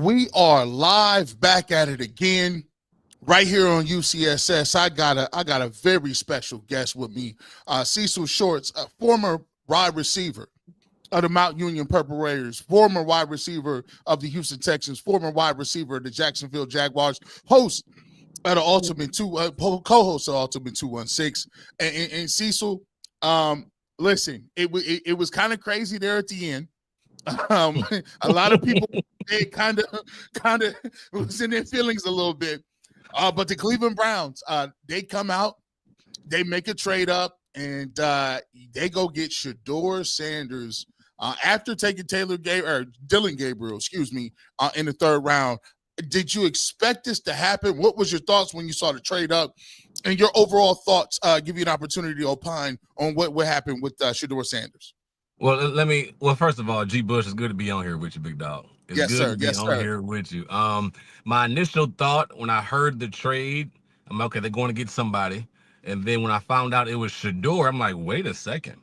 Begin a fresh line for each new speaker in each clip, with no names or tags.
We are live back at it again, right here on UCSS. I got a very special guest with me, Cecil Shorts, a former wide receiver of the Mount Union Purple Raiders, former wide receiver of the Houston Texans, former wide receiver of the Jacksonville Jaguars, host of the co-host of Ultimate 216, and Cecil. Listen, it was kind of crazy there at the end. A lot of people they kind of was in their feelings a little bit. But the Cleveland Browns, they come out, they make a trade up, and they go get Shedeur Sanders after taking Dillon Gabriel, in the third round. Did you expect this to happen? What was your thoughts when you saw the trade up, and your overall thoughts? Give you an opportunity to opine on what happened with Shedeur Sanders.
Well, first of all, G. Bush, it's good to be on here with you, big dog. It's
Yes,
good
sir.
to be
Yes,
on
sir.
here with you. My initial thought when I heard the trade, I'm okay, they're going to get somebody. And then when I found out it was Shedeur, I'm like, wait a second.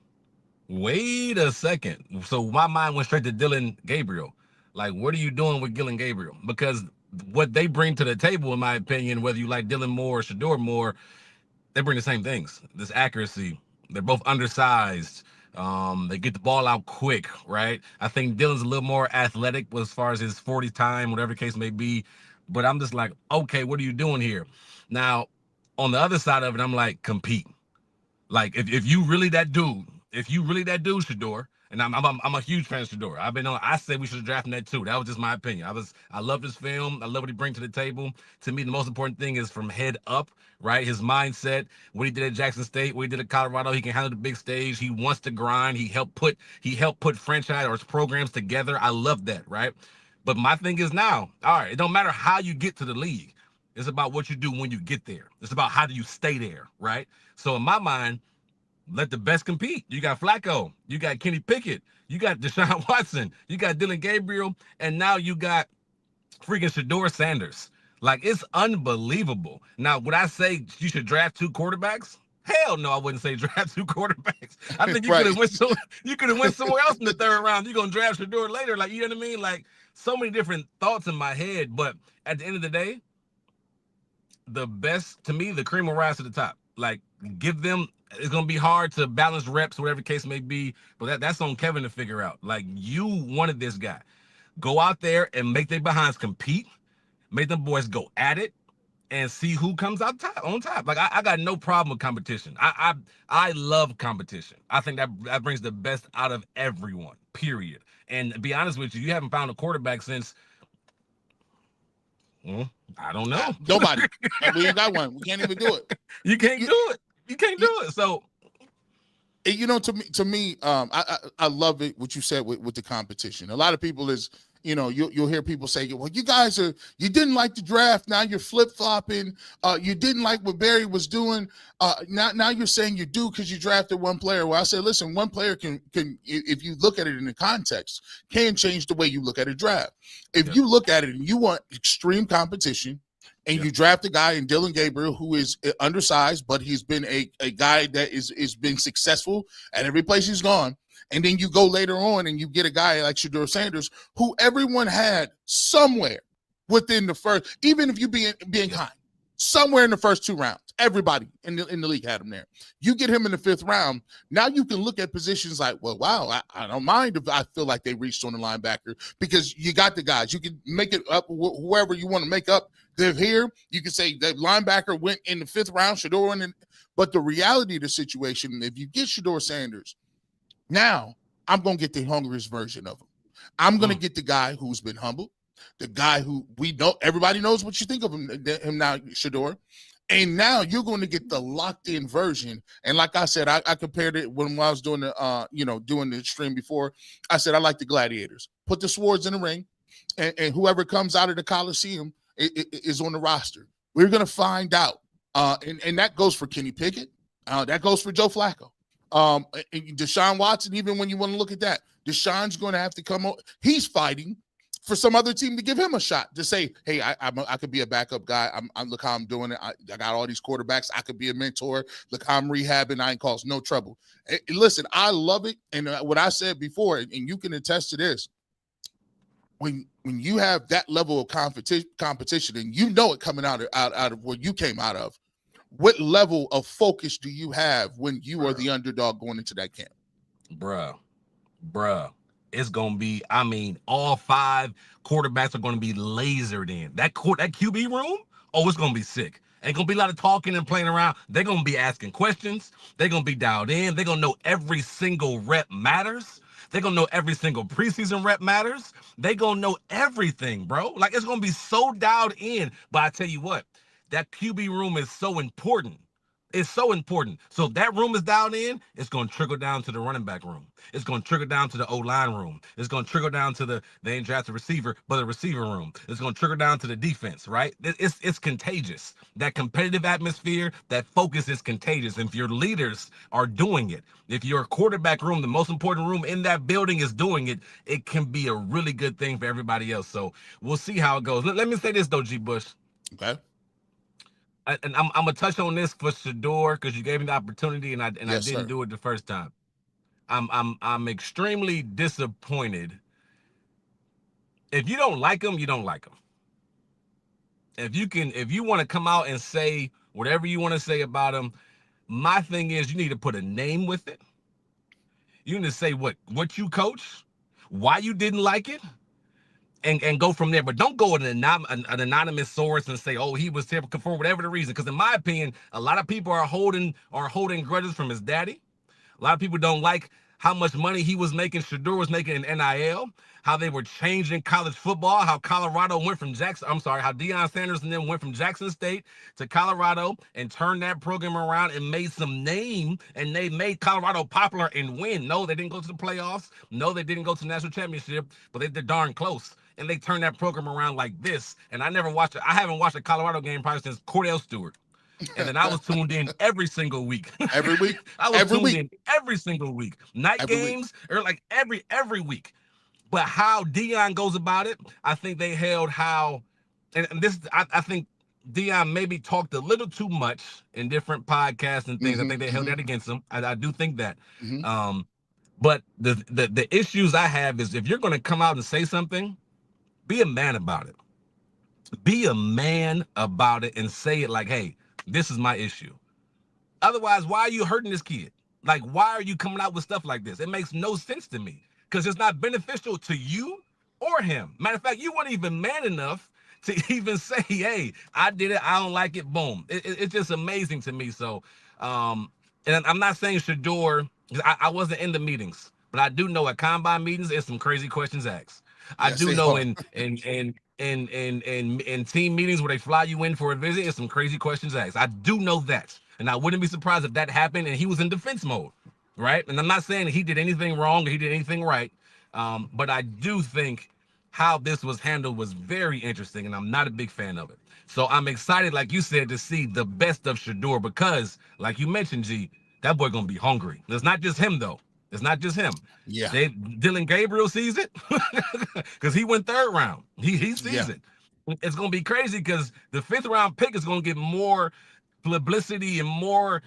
So my mind went straight to Dillon Gabriel. Like, what are you doing with Dillon Gabriel? Because what they bring to the table, in my opinion, whether you like Dillon more or Shedeur more, they bring the same things. This accuracy. They're both undersized. They get the ball out quick, right? I think Dillon's a little more athletic as far as his 40 time, whatever the case may be. But I'm just like, okay, what are you doing here? Now, on the other side of it, I'm like, compete. Like, if you really that dude, Shedeur, and I'm a huge fan of Shedeur. I said we should have drafted that too. That was just my opinion. I love his film. I love what he brings to the table. To me, the most important thing is from head up, right? His mindset, what he did at Jackson State, what he did at Colorado, he can handle the big stage. He wants to grind. He helped put franchise or programs together. I love that, right? But my thing is now, all right, it don't matter how you get to the league. It's about what you do when you get there. It's about how do you stay there, right? So in my mind, let the best compete. You got Flacco, you got Kenny Pickett, you got Deshaun Watson, you got Dillon Gabriel, and now you got freaking Shedeur Sanders. Like, it's unbelievable. Now, would I say you should draft two quarterbacks? Hell no, I wouldn't say draft two quarterbacks. I think you
Right.
could have went somewhere else in the third round. You're gonna draft Shedeur later. Like, you know what I mean? Like, so many different thoughts in my head. But at the end of the day, the best to me, the cream will rise to the top. Like, give them. It's gonna be hard to balance reps, whatever the case may be. But that's on Kevin to figure out. Like, you wanted this guy. Go out there and make their behinds compete. Make them boys go at it and see who comes out on top. Like, I got no problem with competition. I love competition. I think that brings the best out of everyone. Period. And to be honest with you, you haven't found a quarterback since. I don't know.
Nobody. We ain't got one. We can't even do it.
You can't do it. You can't do it. So,
to me, I love it what you said with the competition. A lot of people is, you'll hear people say, well, you didn't like the draft. Now you're flip flopping. You didn't like what Barry was doing. Now you're saying you do because you drafted one player. Well, I said, listen, one player can, if you look at it in the context, can change the way you look at a draft. If you look at it and you want extreme competition, and you draft a guy in Dillon Gabriel who is undersized, but he's been a guy that is been successful at every place he's gone. And then you go later on and you get a guy like Shedeur Sanders, who everyone had somewhere within the first, even if you being kind, somewhere in the first two rounds, everybody in the league had him there. You get him in the fifth round. Now you can look at positions like, well, wow, I don't mind if I feel like they reached on the linebacker because you got the guys. You can make it up whoever you want to make up. They're here. You can say that linebacker went in the fifth round, Shedeur, but the reality of the situation, if you get Shedeur Sanders, now I'm going to get the hungriest version of him. I'm going to get the guy who's been humble, the guy who we know, everybody knows what you think of him now, Shedeur. And now you're going to get the locked-in version. And like I said, I compared it when I was doing the stream before. I said I like the gladiators. Put the swords in the ring, and whoever comes out of the Coliseum is on the roster. We're going to find out. And that goes for Kenny Pickett. That goes for Joe Flacco. And Deshaun Watson, even when you want to look at that, Deshaun's going to have to come on. He's fighting for some other team to give him a shot to say, hey, I could be a backup guy. I'm look how I'm doing it. I got all these quarterbacks. I could be a mentor. Look how I'm rehabbing. I ain't caused no trouble. Listen, I love it. And what I said before, and you can attest to this, when you have that level of competition, and you know it coming out of where you came out of, what level of focus do you have when you are the underdog going into that camp?
Bruh, it's gonna be. I mean, all 5 quarterbacks are gonna be lasered in that QB room. Oh, it's gonna be sick. Ain't gonna be a lot of talking and playing around. They're gonna be asking questions. They're gonna be dialed in. They're gonna know every single rep matters. They're gonna know every single preseason rep matters. They gonna know everything, bro. Like, it's gonna be so dialed in. But I tell you what, that QB room is so important. It's so important. So if that room is dialed in, it's going to trickle down to the running back room. It's going to trickle down to the O-line room. It's going to trickle down to they ain't drafted receiver, but the receiver room. It's going to trickle down to the defense, right? It's contagious. That competitive atmosphere, that focus is contagious. And if your leaders are doing it, if your quarterback room, the most important room in that building, is doing it, it can be a really good thing for everybody else. So we'll see how it goes. Let me say this, though, G. Bush.
Okay.
And I'm gonna touch on this for Shedeur because you gave me the opportunity and I didn't do it the first time. I'm extremely disappointed. If you don't like him, you don't like him. If you want to come out and say whatever you want to say about him, my thing is you need to put a name with it. You need to say what you coach, why you didn't like it, and go from there. But don't go with an anonymous source and say, oh, he was terrible for whatever the reason. Because in my opinion, a lot of people are holding grudges from his daddy. A lot of people don't like how much money he was making, Shedeur was making in NIL, how they were changing college football, how Colorado went from how Deion Sanders and them went from Jackson State to Colorado and turned that program around and made some name, and they made Colorado popular and win. No, they didn't go to the playoffs. No, they didn't go to the national championship, but they're darn close. And they turned that program around like this. And I haven't watched a Colorado game probably since Cordell Stewart. And then I was tuned in every single week.
Every week?
I was tuned in every single week. Night games, or like every week. But how Deion goes about it, I think they held how, and this, I think Deion maybe talked a little too much in different podcasts and things. I think they held that against him. I do think that. But the issues I have is if you're going to come out and say something, be a man about it. Be a man about it and say it like, hey, this is my issue. Otherwise, why are you hurting this kid? Like, why are you coming out with stuff like this? It makes no sense to me because it's not beneficial to you or him. Matter of fact, you weren't even man enough to even say, hey, I did it. I don't like it. Boom. It's just amazing to me. So, and I'm not saying Shedeur, I wasn't in the meetings, but I do know at combine meetings, there's some crazy questions asked. I do know in team meetings where they fly you in for a visit, there's some crazy questions asked. I do know that. And I wouldn't be surprised if that happened and he was in defense mode, right? And I'm not saying he did anything wrong or he did anything right, but I do think how this was handled was very interesting, and I'm not a big fan of it. So I'm excited, like you said, to see the best of Shedeur because, like you mentioned, G, that boy gonna be hungry. It's not just him, though. It's not just him.
Yeah.
Dylan Gabriel sees it because he went third round. He sees it. It's gonna be crazy because the 5th round pick is gonna get more publicity and more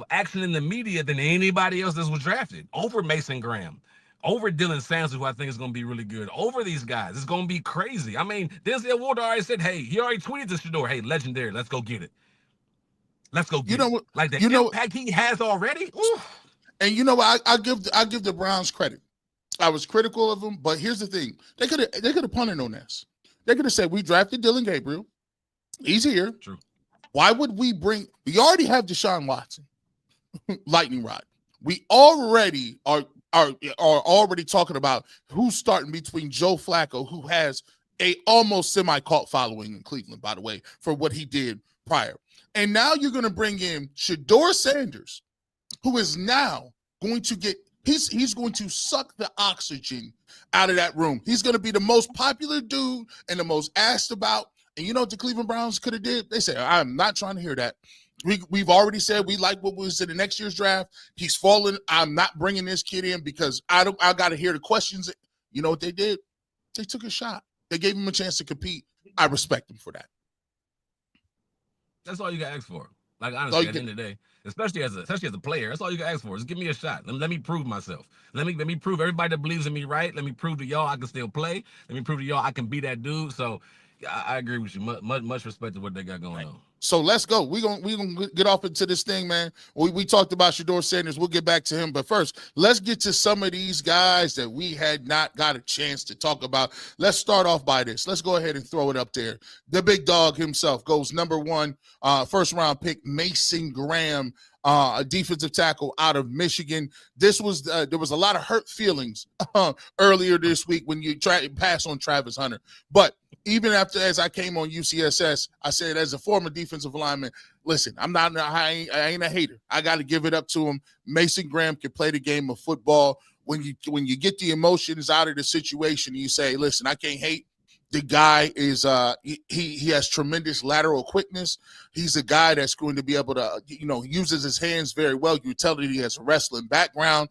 action in the media than anybody else that was drafted over Mason Graham, over Deion Sanders, who I think is going to be really good, over these guys. It's going to be crazy. I mean, Denzel Ward already said, hey, he already tweeted to Shedeur, hey, legendary, let's go get it. Let's go get it. Like the impact he has already. Oof.
And you know what? I give the Browns credit. I was critical of them, but here's the thing: they could have punted on this. They could have said, we drafted Dylan Gabriel. He's here.
True.
Why would we we already have Deshaun Watson, lightning rod. We already are already talking about who's starting between Joe Flacco, who has a almost semi-cult following in Cleveland, by the way, for what he did prior. And now you're going to bring in Shedeur Sanders, who is now going to get, he's going to suck the oxygen out of that room. He's going to be the most popular dude and the most asked about. And you know what the Cleveland Browns could have did? They said, I'm not trying to hear that. We've already said we like what was in the next year's draft. He's fallen. I'm not bringing this kid in because I got to hear the questions. You know what they did? They took a shot. They gave him a chance to compete. I respect him for that.
That's all you got to ask for. Like
So
honestly, at the end of the day, especially as a player, that's all you can ask for. Just give me a shot. Let me prove myself. Let me prove everybody that believes in me right. Let me prove to y'all I can still play. Let me prove to y'all I can be that dude. So I agree with you. Much respect to what they got going on.
So let's go. We gonna get off into this thing, man. We talked about Shedeur Sanders. We'll get back to him, but first, let's get to some of these guys that we had not got a chance to talk about. Let's start off by this. Let's go ahead and throw it up there. The big dog himself goes number one, first round pick, Mason Graham, a defensive tackle out of Michigan. This was there was a lot of hurt feelings earlier this week when you try to pass on Travis Hunter, but even after, as I came on UCSS, I said, as a former defensive lineman, listen, I ain't a hater. I got to give it up to him. Mason Graham can play the game of football. When you get the emotions out of the situation, you say, listen, I can't hate. The guy is he has tremendous lateral quickness. He's a guy that's going to be able to, uses his hands very well. You tell that he has a wrestling background.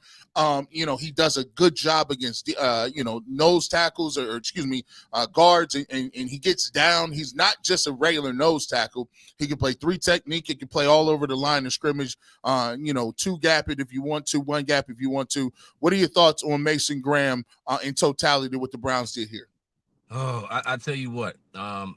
He does a good job against nose tackles or excuse me, guards, and he gets down. He's not just a regular nose tackle. He can play three technique. He can play all over the line of scrimmage. Two gap it if you want to, one gap if you want to. What are your thoughts on Mason Graham in totality what the Browns did here?
Oh, I tell you what, I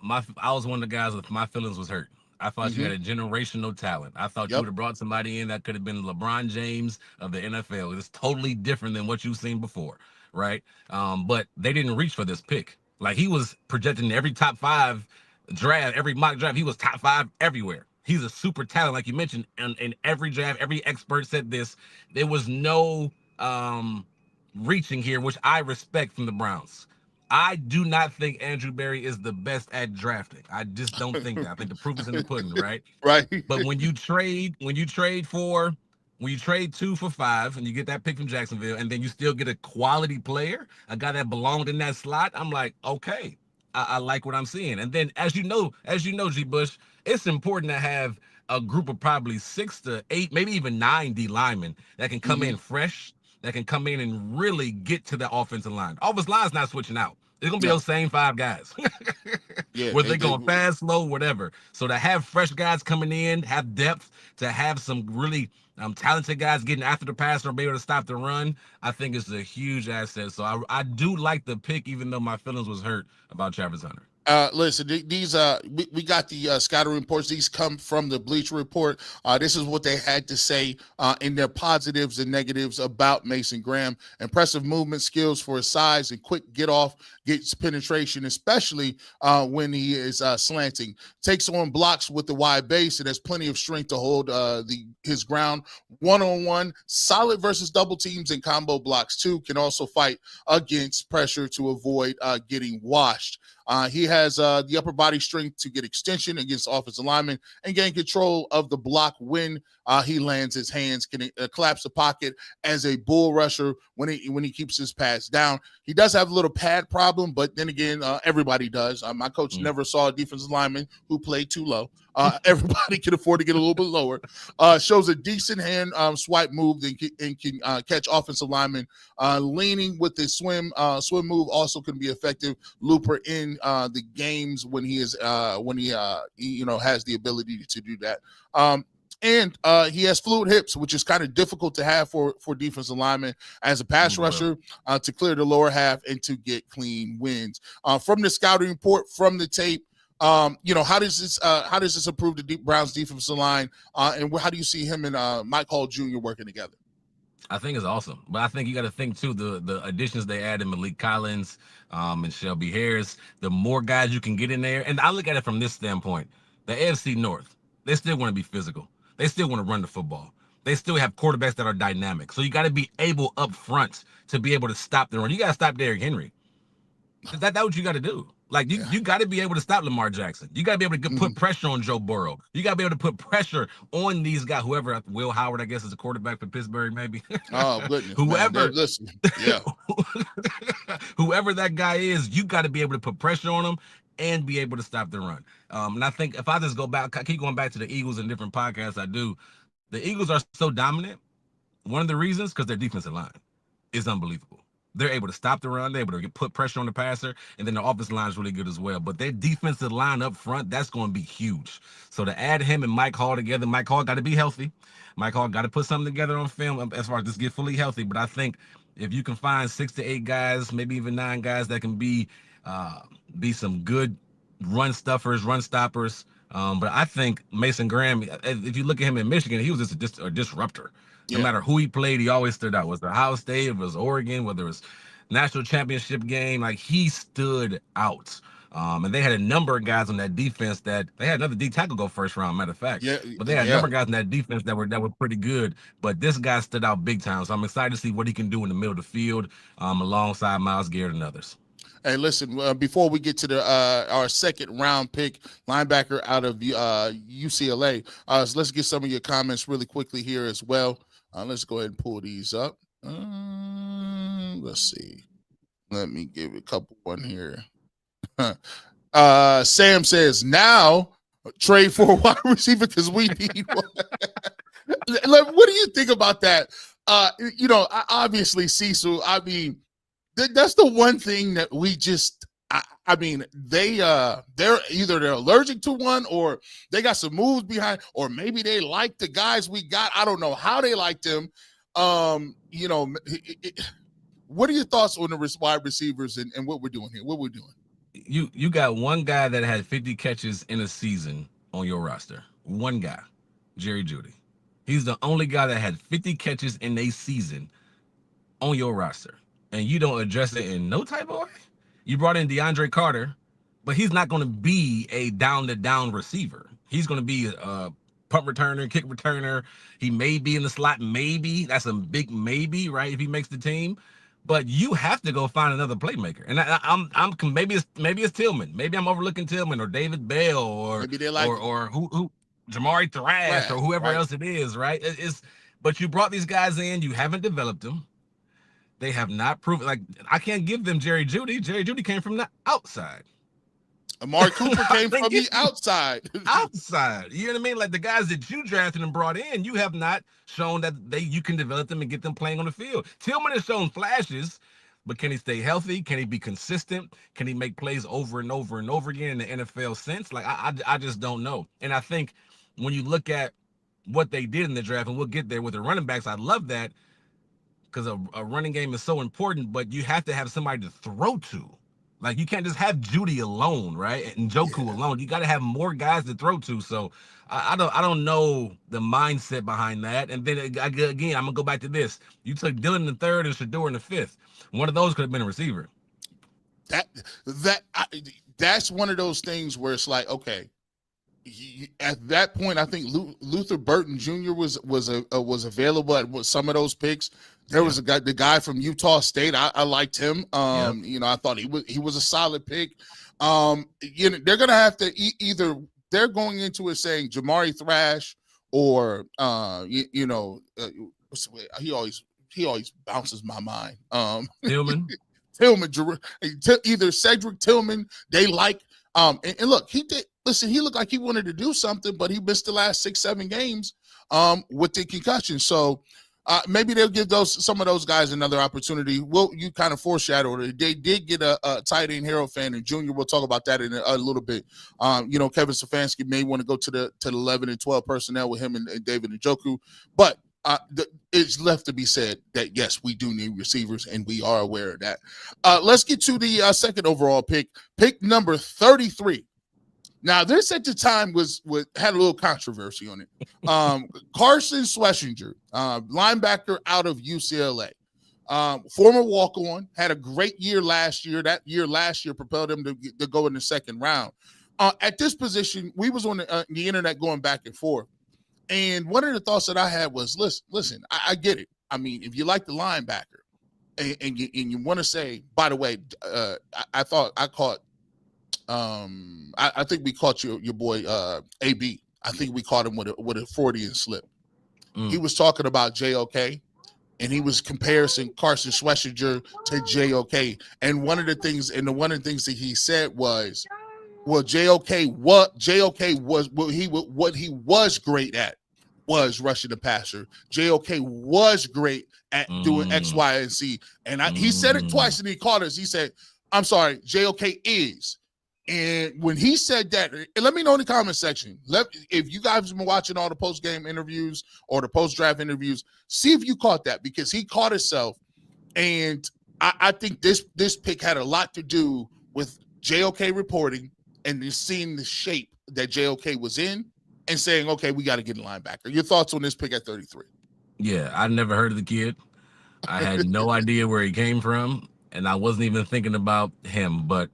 was one of the guys with my feelings was hurt. I thought you had a generational talent. I thought you would have brought somebody in that could have been LeBron James of the NFL. It's totally different than what you've seen before, right? But they didn't reach for this pick. Like he was projected in every top 5 draft, every mock draft. He was top 5 everywhere. He's a super talent, like you mentioned, and in every draft, every expert said this. There was no reaching here, which I respect from the Browns. I do not think Andrew Berry is the best at drafting. I just don't think that. I think the proof is in the pudding, right?
Right.
But when you trade 2 for 5 and you get that pick from Jacksonville, and then you still get a quality player, a guy that belonged in that slot, I'm like, okay, I like what I'm seeing. And then as you know, G. Bush, it's important to have a group of probably 6 to 8, maybe even 9 D linemen that can come in fresh, that can come in and really get to the offensive line. Offensive line's not switching out. It's going to be those same 5 guys. Whether they're going fast, slow, whatever. So to have fresh guys coming in, have depth, to have some really talented guys getting after the passer or be able to stop the run, I think it's a huge asset. So I do like the pick, even though my feelings was hurt about Travis Hunter.
Listen, these we got the scouting reports. These come from the Bleacher Report. This is what they had to say in their positives and negatives about Mason Graham. Impressive movement skills for his size and quick gets penetration, especially when he is slanting. Takes on blocks with the wide base and has plenty of strength to hold his ground. One-on-one, solid versus double teams and combo blocks too. Can also fight against pressure to avoid getting washed. He has the upper body strength to get extension against offensive linemen and gain control of the block when he lands his hands, can collapse the pocket as a bull rusher when he keeps his pads down. He does have a little pad problem, but then again, everybody does. My coach never saw a defensive lineman who played too low. Everybody can afford to get a little bit lower. Shows a decent hand swipe move and can catch offensive linemen. Leaning with the swim move also can be effective looper in the games when he has the ability to do that. And he has fluid hips, which is kind of difficult to have for defensive linemen as a pass rusher to clear the lower half and to get clean wins. From the scouting report, from the tape, how does this improve the Browns defensive line, and how do you see him and Mike Hall Jr. working together?
I think it's awesome, but I think you got to think too the additions they added, Malik Collins, and Shelby Harris. The more guys you can get in there, and I look at it from this standpoint: the AFC North, they still want to be physical. They still want to run the football. They still have quarterbacks that are dynamic. So you got to be able up front to be able to stop the run. You got to stop Derrick Henry. That's what you got to do. Like you got to be able to stop Lamar Jackson. You got to be able to put pressure on Joe Burrow. You got to be able to put pressure on these guys. Whoever, Will Howard, I guess, is a quarterback for Pittsburgh, maybe.
Oh goodness.
Whoever,
listen, yeah.
Whoever that guy is, you got to be able to put pressure on him and be able to stop the run. And I think if I just I keep going back to the Eagles in different podcasts I do, the Eagles are so dominant. One of the reasons, because their defensive line is unbelievable. they're able to stop the run, they're able to put pressure on the passer, and then the offensive line is really good as well. But their defensive line up front, that's going to be huge. So to add him and Mike Hall together, Mike Hall got to be healthy. Mike Hall got to put something together on film as far as just get fully healthy. But I think if you can find 6 to 8 guys, maybe even 9 guys that can be some good run stuffers, run stoppers. But I think Mason Graham, if you look at him in Michigan, he was just a disruptor. No matter who he played, he always stood out. Was it Ohio State, it was Oregon, whether it was national championship game, like he stood out. And they had a number of guys on that defense that they had another D tackle go first round, matter of fact. But they had a number of guys in that defense that were pretty good. But this guy stood out big time. So I'm excited to see what he can do in the middle of the field, alongside Myles Garrett and others.
Hey, listen, before we get to the our second round pick, linebacker out of UCLA, so let's get some of your comments really quickly here as well. Let's go ahead and pull these up. Let's see. Let me give a couple one here. Sam says, now trade for a wide receiver because we need one. What do you think about that? Obviously, Cecil, I mean, that's the one thing that we just I mean, they're allergic to one, or they got some moves behind, or maybe they like the guys we got. I don't know how they like them. What are your thoughts on the wide receivers and what we're doing here? What we're doing?
You got one guy that had 50 catches in a season on your roster. One guy, Jerry Jeudy. He's the only guy that had 50 catches in a season on your roster, and you don't address it in no type of way. You brought in DeAndre Carter, but he's not going to be a down-to-down receiver. He's going to be a punt returner, kick returner. He may be in the slot, maybe. That's a big maybe, right, if he makes the team. But you have to go find another playmaker. And I'm maybe it's Tillman. Maybe I'm overlooking Tillman or David Bell or maybe they like or who Jamari Thrash or whoever else it is, right? But you brought these guys in, you haven't developed them. They have not proven, like, I can't give them Jerry Jeudy. Jerry Jeudy came from the outside.
Amari Cooper came from the outside.
Outside. You know what I mean? Like the guys that you drafted and brought in, you have not shown that you can develop them and get them playing on the field. Tillman has shown flashes, but can he stay healthy? Can he be consistent? Can he make plays over and over and over again in the NFL sense? Like, I just don't know. And I think when you look at what they did in the draft, and we'll get there with the running backs, I love that, because a running game is so important, but you have to have somebody to throw to. Like, you can't just have Jeudy alone, right? And Njoku alone. You got to have more guys to throw to. So I don't know the mindset behind that. And then again, I'm gonna go back to this. You took Dylan in the 3rd and Shedeur in the 5th. One of those could have been a receiver.
That's one of those things where it's like, okay, at that point, I think Luther Burton Jr. was available at some of those picks. There was the guy from Utah State. I liked him. I thought he was a solid pick. They're gonna have to either they're going into it saying Jamari Thrash or he always bounces my mind.
Tillman,
either Cedric Tillman. They like and look, he did. Listen, he looked like he wanted to do something, but he missed the last 6-7 games with the concussion. So maybe they'll give some of those guys another opportunity. Well, you kind of foreshadowed it. They did get a tight end, Harold Fannin Jr. We'll talk about that in a little bit. Kevin Stefanski may want to go to the 11 and 12 personnel with him and David Njoku, but it's left to be said that, yes, we do need receivers, and we are aware of that. Let's get to the second overall pick number 33. Now, this at the time had a little controversy on it. Carson Schwesinger, linebacker out of UCLA, former walk-on, had a great year last year. That year last year propelled him to go in the second round. At this position, we was on the internet going back and forth. And one of the thoughts that I had was, listen, I get it. I mean, if you like the linebacker and you want to say, by the way, I thought I caught I think we caught your boy AB. I think we caught him with a Freudian slip. He was talking about JOK, and he was comparing Carson Schwesinger to JOK. And one of the things that he said was, well, JOK was what he was great at was rushing the passer. JOK was great at doing X, Y, and Z. And he said it twice, and he called us. He said, I'm sorry, JOK is. And when he said that, and let me know in the comment section. If you guys have been watching all the post-game interviews or the post-draft interviews, see if you caught that, because he caught himself. And I think this pick had a lot to do with JOK reporting and just seeing the shape that JOK was in and saying, okay, we got to get a linebacker. Your thoughts on this pick at 33?
Yeah, I never heard of the kid. I had no idea where he came from, and I wasn't even thinking about him. But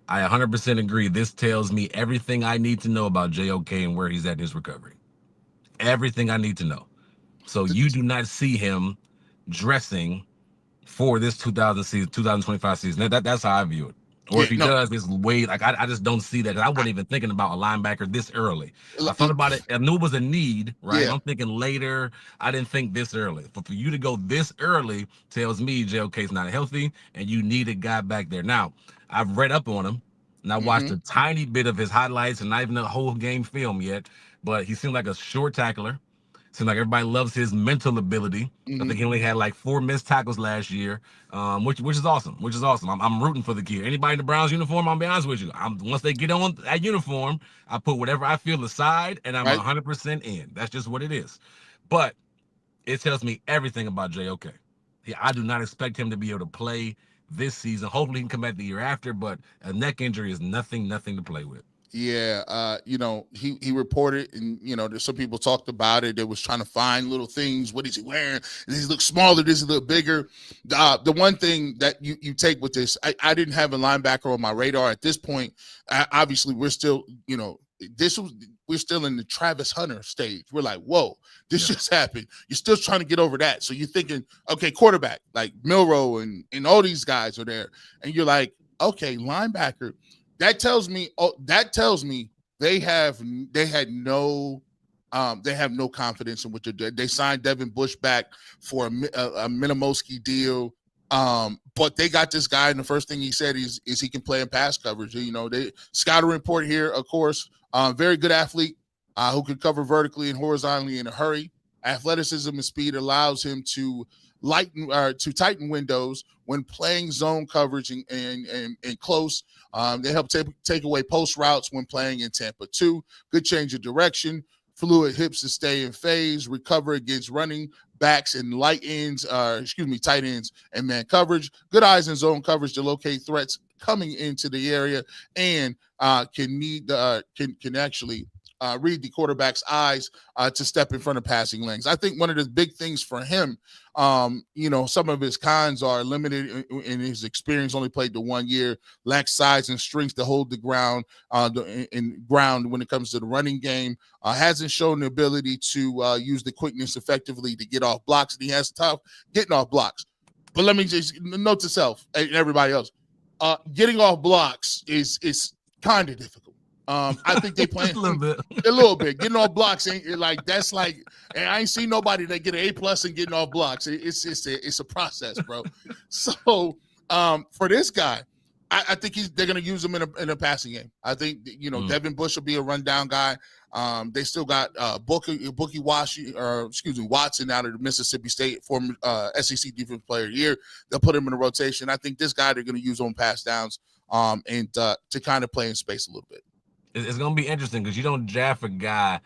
I 100% agree. This tells me everything I need to know about JOK and where he's at in his recovery. Everything I need to know. So you do not see him dressing for this 2025 season. That's how I view it. Or if he does, it's way like I just don't see that. I wasn't even thinking about a linebacker this early. I thought about it. I knew it was a need, right? Yeah. I'm thinking later. I didn't think this early. But for you to go this early tells me JOK's not healthy, and you need a guy back there. Now, I've read up on him, and I watched a tiny bit of his highlights, and not even the whole game film yet. But he seemed like a short tackler. Seems like everybody loves his mental ability. I think he only had like 4 missed tackles last year, which is awesome. I'm rooting for the kid. Anybody in the Browns uniform, I'll be honest with you. Once they get on that uniform, I put whatever I feel aside, and I'm 100% in. That's just what it is. But it tells me everything about JOK. I do not expect him to be able to play this season. Hopefully he can come back the year after, but a neck injury is nothing to play with.
Yeah, he reported, and there's some people talked about it. They was trying to find little things. What is he wearing? Does he look smaller? Does he look bigger? The one thing that you take with this, I didn't have a linebacker on my radar at this point. Obviously, we're still, we're still in the Travis Hunter stage. We're like, whoa, this just happened. You're still trying to get over that. So you're thinking, okay, quarterback, like Milroe and all these guys are there. And you're like, okay, linebacker. That tells me they have no confidence in what they're doing. They signed Devin Bush back for a Minimowski deal, but they got this guy, and the first thing he said is he can play in pass coverage. They scouting report here, of course, very good athlete who can cover vertically and horizontally in a hurry. Athleticism and speed allows him to tighten windows when playing zone coverage and close. They help take away post routes when playing in Tampa 2. Good change of direction, fluid hips to stay in phase, recover against running backs and tight ends and man coverage. Good eyes in zone coverage to locate threats coming into the area, and can actually read the quarterback's eyes to step in front of passing lanes. I think one of the big things for him, some of his cons are limited in his experience, only played the 1 year, lacks size and strength to hold the ground when it comes to the running game, hasn't shown the ability to use the quickness effectively to get off blocks, and he has tough getting off blocks. But let me just note to self and everybody else, getting off blocks is kind of difficult. I think they play a little bit. Getting off blocks ain't like that's like, and I ain't seen nobody that get an A+ and getting off blocks. It's a process, bro. So for this guy, I think they're gonna use him in a passing game. I think Devin Bush will be a rundown guy. They still got Watson out of the Mississippi State, former SEC Defensive Player of the Year. They'll put him in a rotation. I think this guy they're gonna use on pass downs and to kind of play in space a little bit.
It's gonna be interesting because you don't draft a guy.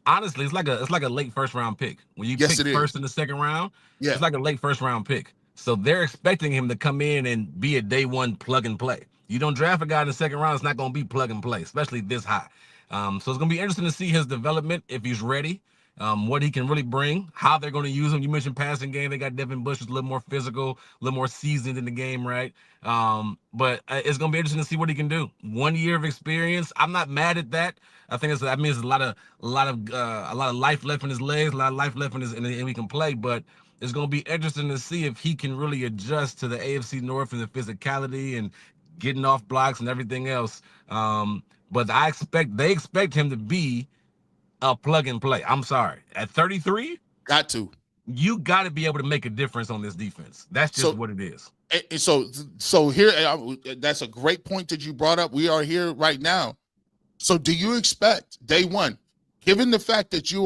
Honestly, it's like a late first round pick. When you pick first in the second round, it's like a late first round pick. So they're expecting him to come in and be a day one plug and play. You don't draft a guy in the second round, it's not gonna be plug and play, especially this high. So it's gonna be interesting to see his development if he's ready. What he can really bring, how they're going to use him. You mentioned passing game. They got Devin Bush, who's a little more physical, a little more seasoned in the game, right? But it's going to be interesting to see what he can do. 1 year of experience. I'm not mad at that. I think that means a lot of life left in his legs, a lot of life left in his, and he can play. But it's going to be interesting to see if he can really adjust to the AFC North and the physicality and getting off blocks and everything else. But they expect him to be a plug and play. I'm sorry. At 33, you got to be able to make a difference on this defense. That's just what it is.
And so here, that's a great point that you brought up. We are here right now. So do you expect day one given the fact that you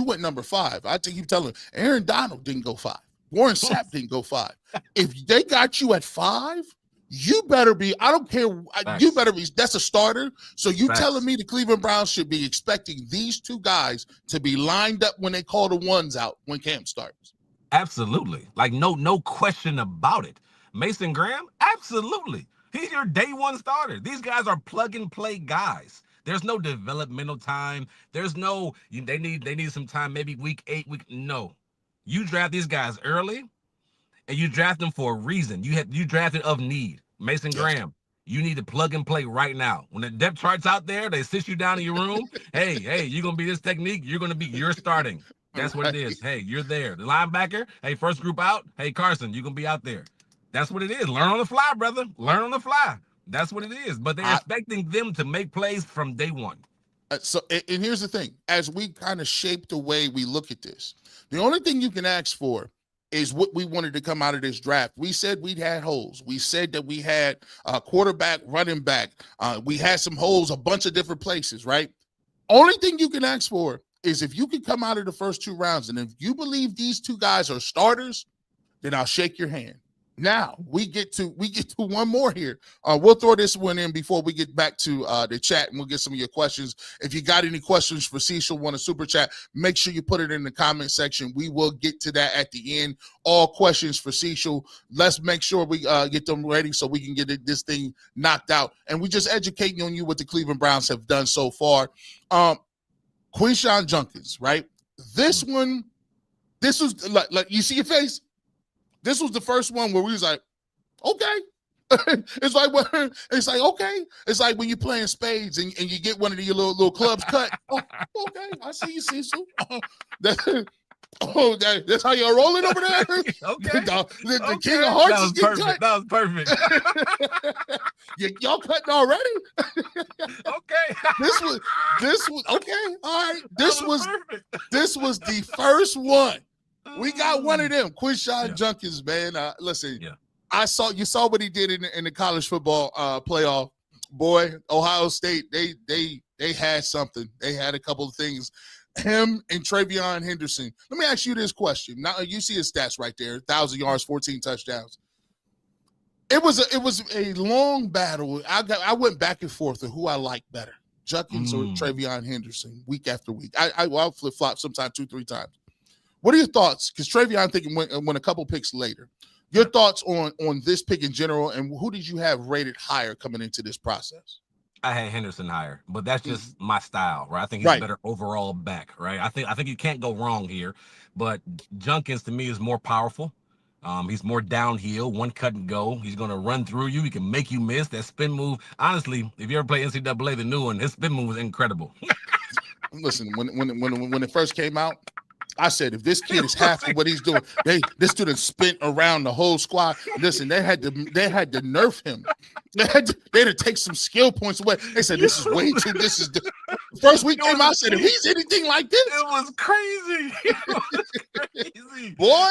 went number 5, I think you telling Aaron Donald didn't go 5. Warren Sapp didn't go 5. If they got you at 5, you better be, I don't care.
Facts.
You better be, that's a starter. So you
Facts.
telling me the Cleveland Browns should be expecting these 2 guys to be lined up when they call the ones out when camp starts?
Absolutely. Like no question about it. Mason Graham, absolutely. He's your day 1 starter. These guys are plug and play guys. There's no developmental time. There's no, they need some time, maybe week 8, no. You draft these guys early, and you draft them for a reason. You drafted of need. Mason Graham, you need to plug and play right now. When the depth chart's out there, they sit you down in your room. hey, you're gonna be this technique. You're starting. That's what it is. Hey, you're there. The linebacker, hey, first group out. Hey, Carson, you're gonna be out there. That's what it is. Learn on the fly, brother. Learn on the fly. That's what it is. But they're expecting them to make plays from day 1.
So, and here's the thing. As we kind of shape the way we look at this, the only thing you can ask for is what we wanted to come out of this draft. We said we had holes. We said that we had a quarterback, running back. We had some holes, a bunch of different places, right? Only thing you can ask for is if you can come out of the first 2 rounds, and if you believe these 2 guys are starters, then I'll shake your hand. Now we get to one more here. We'll throw this one in before we get back to the chat, and we'll get some of your questions. If you got any questions for Cecil, want a super chat, make sure you put it in the comment section. We will get to that at the end. All questions for Cecil. Let's make sure we get them ready so we can get this thing knocked out. And we just educating on you what the Cleveland Browns have done so far. Quinshon Judkins, right? This was like you see your face. This was the first one where we was like, okay. It's like okay. It's like when you're playing spades and you get one of your little clubs cut. Oh, okay, I see you, Cecil. That's how you're rolling over there.
Okay.
The King of Hearts is getting cut.
That was perfect.
Y'all cutting already?
Okay.
This was okay. All right. This was the first one. We got one of them, Quinshon Judkins, man. Listen, you saw what he did in the college football playoff. Boy, Ohio State, they had something. They had a couple of things. Him and Travion Henderson. Let me ask you this question. Now you see his stats right there: 1,000 yards, 14 touchdowns. It was a long battle. I went back and forth of who I liked better, Judkins or Travion Henderson, week after week. I'll flip flop sometimes 2-3 times. What are your thoughts? Because Travion, I think, went a couple picks later. Your thoughts on this pick in general, and who did you have rated higher coming into this process?
I had Henderson higher, but that's just my style, right? I think he's a better overall back, right? I think you can't go wrong here. But Judkins to me is more powerful. He's more downhill, one cut and go. He's gonna run through you. He can make you miss that spin move. Honestly, if you ever play NCAA, the new one, his spin move was incredible.
Listen, when it first came out, I said, if this kid is half of what he's doing, this student spent around the whole squad. Listen, they had to nerf him. They had to take some skill points away. They said, this is way too. First week came out, I said, if he's anything like this,
it was crazy.
Boy.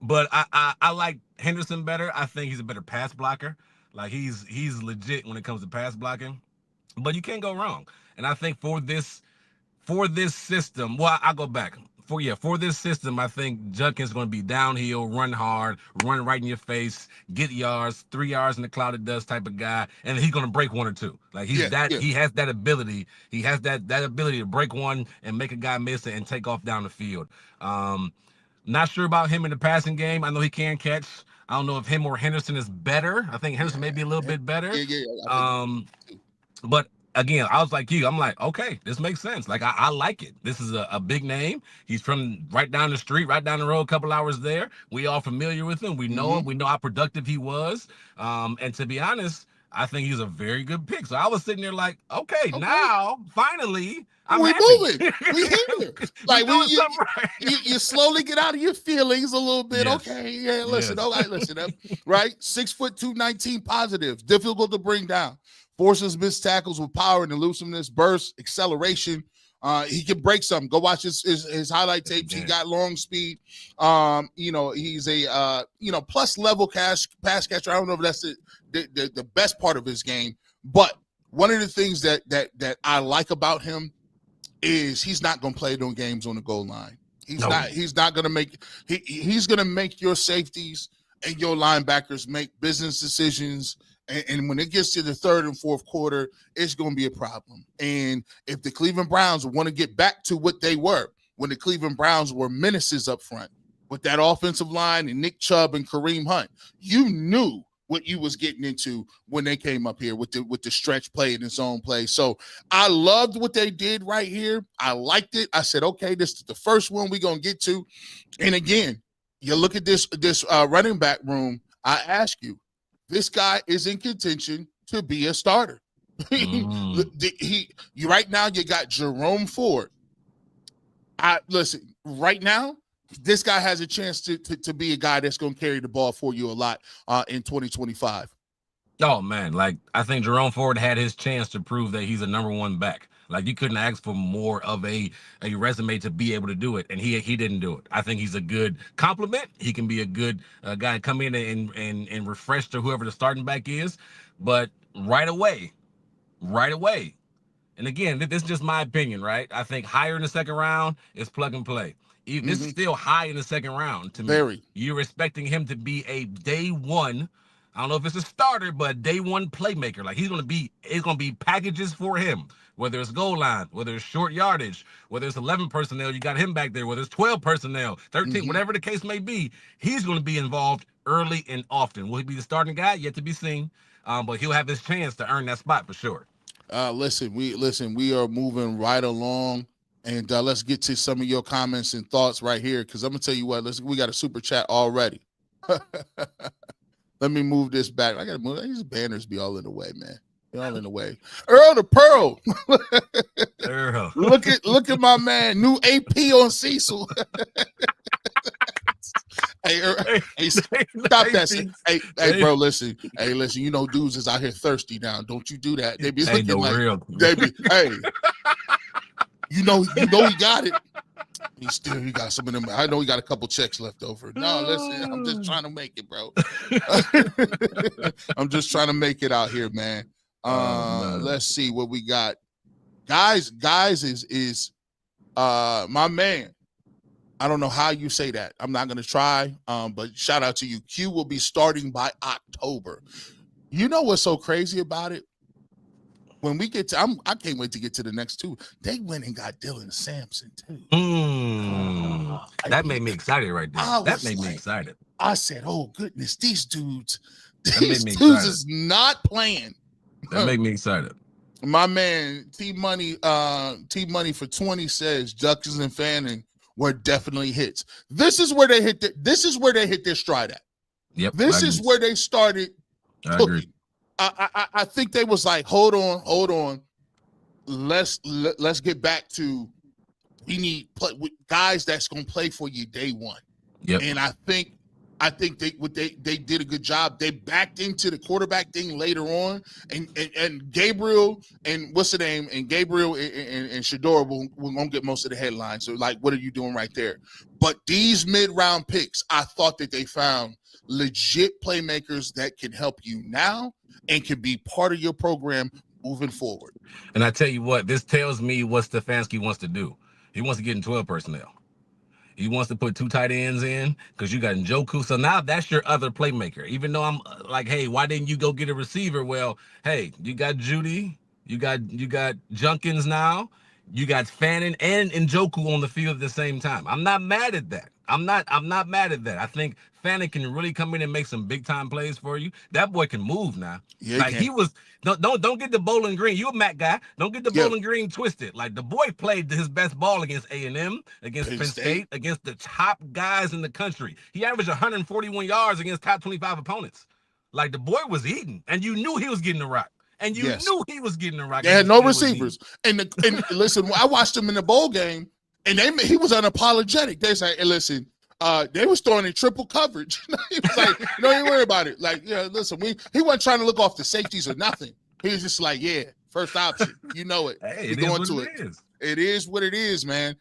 But I like Henderson better. I think he's a better pass blocker. Like he's legit when it comes to pass blocking. But you can't go wrong. And I think for this system, well, I'll go back. For this system, I think Judkins is going to be downhill, run hard, run right in your face, get yards, 3 yards in the cloud of dust type of guy, and he's going to break 1 or 2. Like he has that ability. He has that ability to break one and make a guy miss it and take off down the field. Not sure about him in the passing game. I know he can catch. I don't know if him or Henderson is better. I think Henderson may be a little bit better. But again, I was like you. I'm like, okay, this makes sense. Like, I like it. This is a big name. He's from right down the street, right down the road, a couple hours there. We all familiar with him. We know him. We know how productive he was. And to be honest, I think he's a very good pick. So I was sitting there like, okay. Now, finally,
we're moving. We here. Like, you slowly get out of your feelings a little bit. Yes. Okay, yeah, listen. Yes. Okay, listen. Right? 6 foot 219 positive. Difficult to bring down. Forces missed tackles with power and elusiveness, burst, acceleration. He can break something. Go watch his highlight tapes. He got long speed. He's a plus level pass catcher. I don't know if that's the best part of his game, but one of the things that I like about him is he's not going to play no games on the goal line. He's not going to make he's going to make your safeties and your linebackers make business decisions. And when it gets to the third and fourth quarter, it's going to be a problem. And if the Cleveland Browns want to get back to what they were when the Cleveland Browns were menaces up front with that offensive line and Nick Chubb and Kareem Hunt, you knew what you was getting into when they came up here with the stretch play and the zone play. So I loved what they did right here. I liked it. I said, okay, this is the first one we're going to get to. And again, you look at this running back room, I ask you, this guy is in contention to be a starter. Right now you got Jerome Ford. Listen, right now, this guy has a chance to be a guy that's going to carry the ball for you a lot in 2025.
Oh, man. Like, I think Jerome Ford had his chance to prove that he's a number one back. Like, you couldn't ask for more of a resume to be able to do it, and he didn't do it. I think he's a good compliment. He can be a good guy to come in and refresh to whoever the starting back is. But right away, and again, this is just my opinion, right? I think higher in the second round is plug and play. This is still high in the second round to me.
Very.
You're expecting him to be a day one, I don't know if it's a starter, but day one playmaker. Like it's gonna be packages for him, whether it's goal line, whether it's short yardage, whether it's 11 personnel, you got him back there, whether it's 12 personnel, 13, whatever the case may be, he's gonna be involved early and often. Will he be the starting guy? Yet to be seen. But he'll have his chance to earn that spot for sure.
Listen, we are moving right along. And let's get to some of your comments and thoughts right here, because I'm gonna tell you what. We got a super chat already. Let me move this back. I gotta move. These banners be all in the way, man. They're all in the way. Earl the Pearl.
Earl.
Look at my man. New AP on Cecil. Hey, stop that. Hey, bro, listen. Hey, listen. You know, dudes is out here thirsty now. Don't you do that? They be looking hey. You know he got it. He got some of them. I know he got a couple checks left over. No, listen, I'm just trying to make it, bro. I'm just trying to make it out here, man. Let's see what we got. Guys is my man. I don't know how you say that. I'm not gonna try. But shout out to you. Q will be starting by October. You know what's so crazy about it? When we get to, I can't wait to get to the next two. They went and got Deion Sampson too.
That made me excited right there. That made me excited.
I said, "Oh goodness, these dudes is not playing."
That made me excited.
My man T Money for 20 says Judkins and Fannin were definitely hits. This is where they hit their stride at.
Yep.
This is where they started cooking.
Agree.
I think they was like, hold on. Let's get back to, we need guys that's gonna play for you day one.
Yep.
And I think they did a good job. They backed into the quarterback thing later on, and Gabriel and what's the name, and Gabriel and Shedeur won't get most of the headlines. So like, what are you doing right there? But these mid-round picks, I thought that they found legit playmakers that can help you now and can be part of your program moving forward.
And I tell you what, this tells me what Stefanski wants to do. He wants to get in 12 personnel. He wants to put 2 tight ends in because you got Njoku. So now that's your other playmaker. Even though I'm like, hey, why didn't you go get a receiver? Well, hey, you got Judy, you got Judkins now, you got Fannin and Njoku on the field at the same time. I'm not mad at that. I'm not mad at that. I think Fannin can really come in and make some big time plays for you. That boy can move now.
Yeah,
like he was. Don't get the Bowling Green. You a Mac guy. Don't get the Bowling Green twisted. Like the boy played his best ball against A&M, against Penn State, against the top guys in the country. He averaged 141 yards against top 25 opponents. Like the boy was eating, and you knew he was getting the rock. And you knew he was getting the rock.
They had no receivers. And listen, I watched him in the bowl game, and he was unapologetic. They say, hey, listen, they was throwing in triple coverage. He was like, no, you worry about it. Like, yeah, listen, he wasn't trying to look off the safeties or nothing. He was just like, yeah, first option. You know it.
Hey,
we're going to it. It is what it is, man.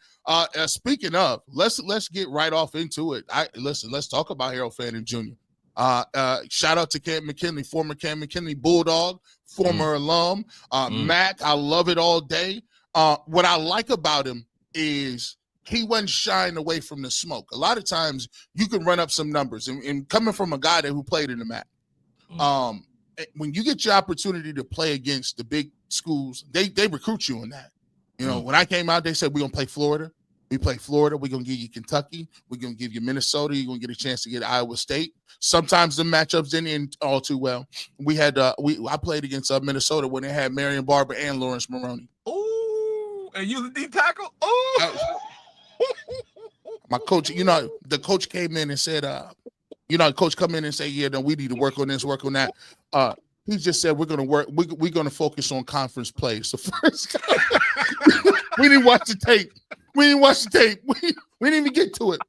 Speaking of, let's get right off into it. Let's talk about Fannin Jr. Shout out to Cam McKinley, former Cam McKinley Bulldog, former alum. Mac, I love it all day. What I like about him is he wasn't shying away from the smoke. A lot of times you can run up some numbers, and coming from a guy who played in the MAC, when you get your opportunity to play against the big schools, they recruit you in that. You know, when I came out, they said, we're going to play Florida. We play Florida. We're going to give you Kentucky. We're going to give you Minnesota. You're going to get a chance to get Iowa State. Sometimes the matchups didn't end all too well. We had I played against Minnesota when they had Marion Barber and Lawrence Maroney.
Ooh, and you the D tackle? Ooh.
My coach, the coach came in and said, coach come in and say, yeah, no, we need to work on this, work on that. He just said, we're going to work. We're going to focus on conference play. So first, we didn't watch the tape. We didn't even get to it.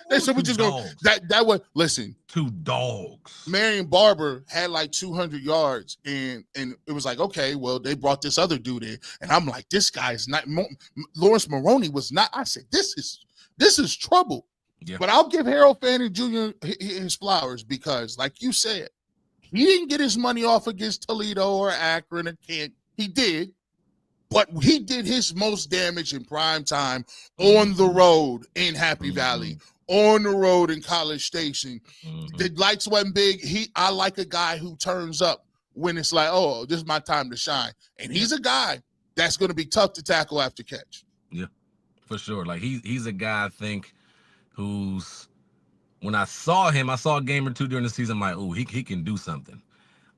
They said we just go. That was, listen.
2 dogs.
Marion Barber had like 200 yards, and it was like, okay, well, they brought this other dude in, and I'm like, this guy is not. Lawrence Maroney was not. I said, this is trouble. Yeah. But I'll give Harold Fannin Jr. his flowers because, like you said, he didn't get his money off against Toledo or Akron or Kent. He did. But he did his most damage in prime time on the road in Happy Valley, on the road in College Station. The lights wasn't big. I like a guy who turns up when it's like, oh, this is my time to shine. And he's a guy that's going to be tough to tackle after catch.
Yeah, for sure. Like he's a guy I think who's, when I saw him, I saw a game or two during the season, I'm like, oh, he can do something.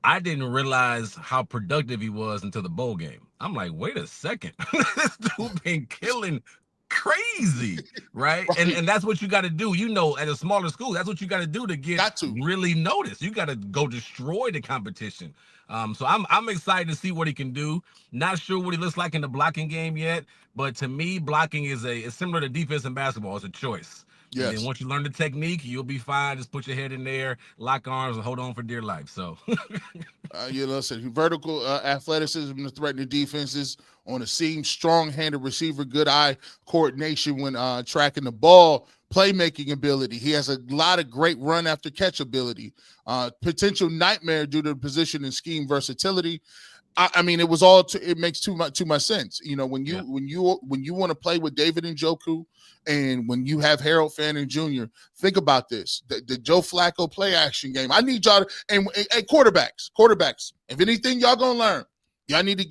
I didn't realize how productive he was until the bowl game. I'm like, wait a second. This dude been killing crazy, right? And that's what you got to do. At a smaller school, that's what you got to do to get really noticed. You got to go destroy the competition. So I'm excited to see what he can do. Not sure what he looks like in the blocking game yet, but to me, blocking is similar to defense in basketball. It's a choice. Yes. And then once you learn the technique, you'll be fine. Just put your head in there, lock arms, and hold on for dear life. So,
listen, vertical athleticism to threaten the defenses on the seam, strong-handed receiver, good eye coordination when tracking the ball, playmaking ability. He has a lot of great run after catch ability. Potential nightmare due to the position and scheme versatility. I mean, it was all. It makes too much sense. When you want to play with David Njoku, and when you have Harold Fannin Jr., think about this: the Joe Flacco play action game. I need y'all to, and quarterbacks. If anything, y'all gonna learn. Y'all need to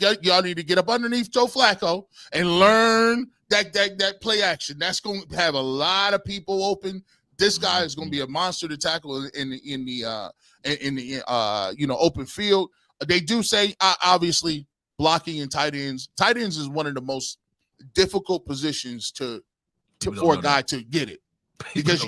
get up underneath Joe Flacco and learn that play action. That's going to have a lot of people open. This guy is going to be a monster to tackle in the open field. They do say, obviously, blocking and tight ends. Tight ends is one of the most difficult positions for a guy to get it because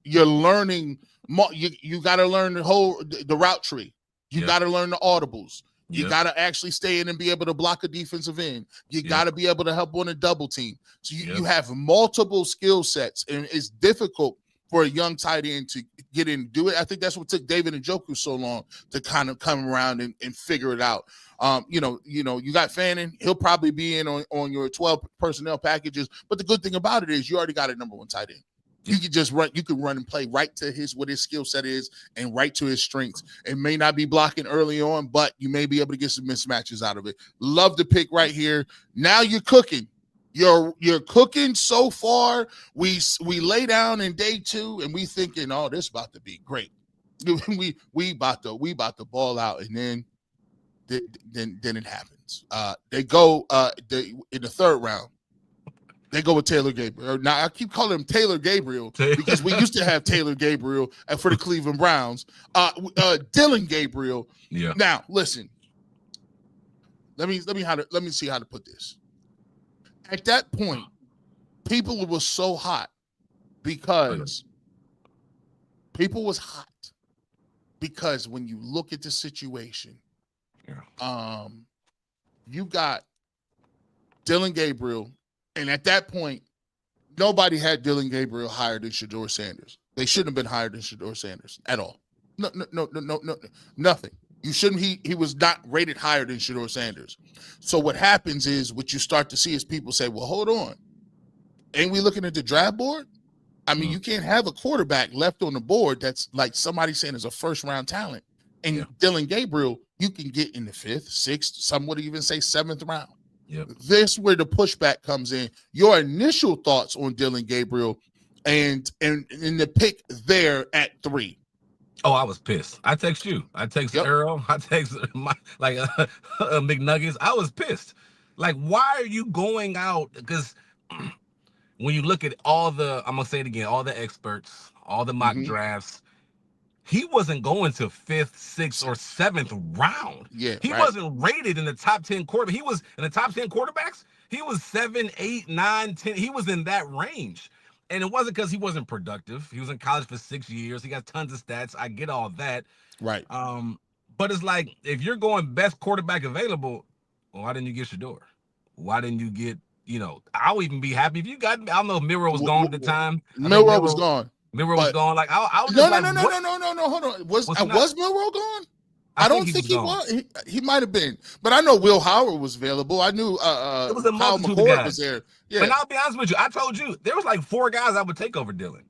you're learning. You got to learn the route tree. You got to learn the audibles. You got to actually stay in and be able to block a defensive end. You got to be able to help on a double team. So you have multiple skill sets, and it's difficult for a young tight end to get in and do it. I think that's what took David Njoku so long to kind of come around and figure it out. You got Fannin. He'll probably be in on your 12 personnel packages. But the good thing about it is you already got a number one tight end. You can just run. You can run and play right to what his skill set is and right to his strengths. It may not be blocking early on, but you may be able to get some mismatches out of it. Love the pick right here. Now you're cooking. You're cooking so far. We lay down in day 2 and we thinking, oh, this about to be great. we about to ball out, and then it happens. They go in the third round. They go with Taylor Gabriel. Now I keep calling him Taylor Gabriel because we used to have Taylor Gabriel for the Cleveland Browns. Dylan Gabriel. Yeah. Now listen. Let me see how to put this. At that point, people were so hot because when you look at the situation, you got Dylan Gabriel, and at that point, nobody had Dylan Gabriel higher than Shedeur Sanders. They shouldn't have been higher than Shedeur Sanders at all. No, nothing. You shouldn't. He was not rated higher than Shedeur Sanders. So what happens is what you start to see is people say, well, hold on. Ain't we looking at the draft board? I mean, you can't have a quarterback left on the board that's like somebody saying is a first-round talent. And Dillon Gabriel, you can get in the 5th, 6th, some would even say 7th round.
Yep.
This where the pushback comes in. Your initial thoughts on Dillon Gabriel and the pick there at 3.
Oh, I was pissed. I text you. I text Earl. I text McNuggets. I was pissed. Like, why are you going out? Because when you look at I'm going to say it again, all the experts, all the mock drafts, he wasn't going to 5th, 6th, or 7th round.
Yeah,
he wasn't rated in the top 10 quarterback. He was in the top 10 quarterbacks. He was 7, 8, 9, 10. He was in that range. And it wasn't because he wasn't productive. He was in college for 6 years. He got tons of stats. I get all that.
Right.
But it's like, if you're going best quarterback available, why didn't you get Shedeur? Why didn't you get, I'll even be happy if you got, I don't know if Milroe was gone at the time.
Milroe was gone.
Milroe was gone. Like, I was
no,
like,
no, hold on. Was Milroe gone? I don't think he was. He might have been, but I know Will Howard was available. I knew
it was a
Kyle
multitude
McCord
of guys.
was there. Yeah,
and I'll be honest with you. I told you there was like 4 guys I would take over Dillon.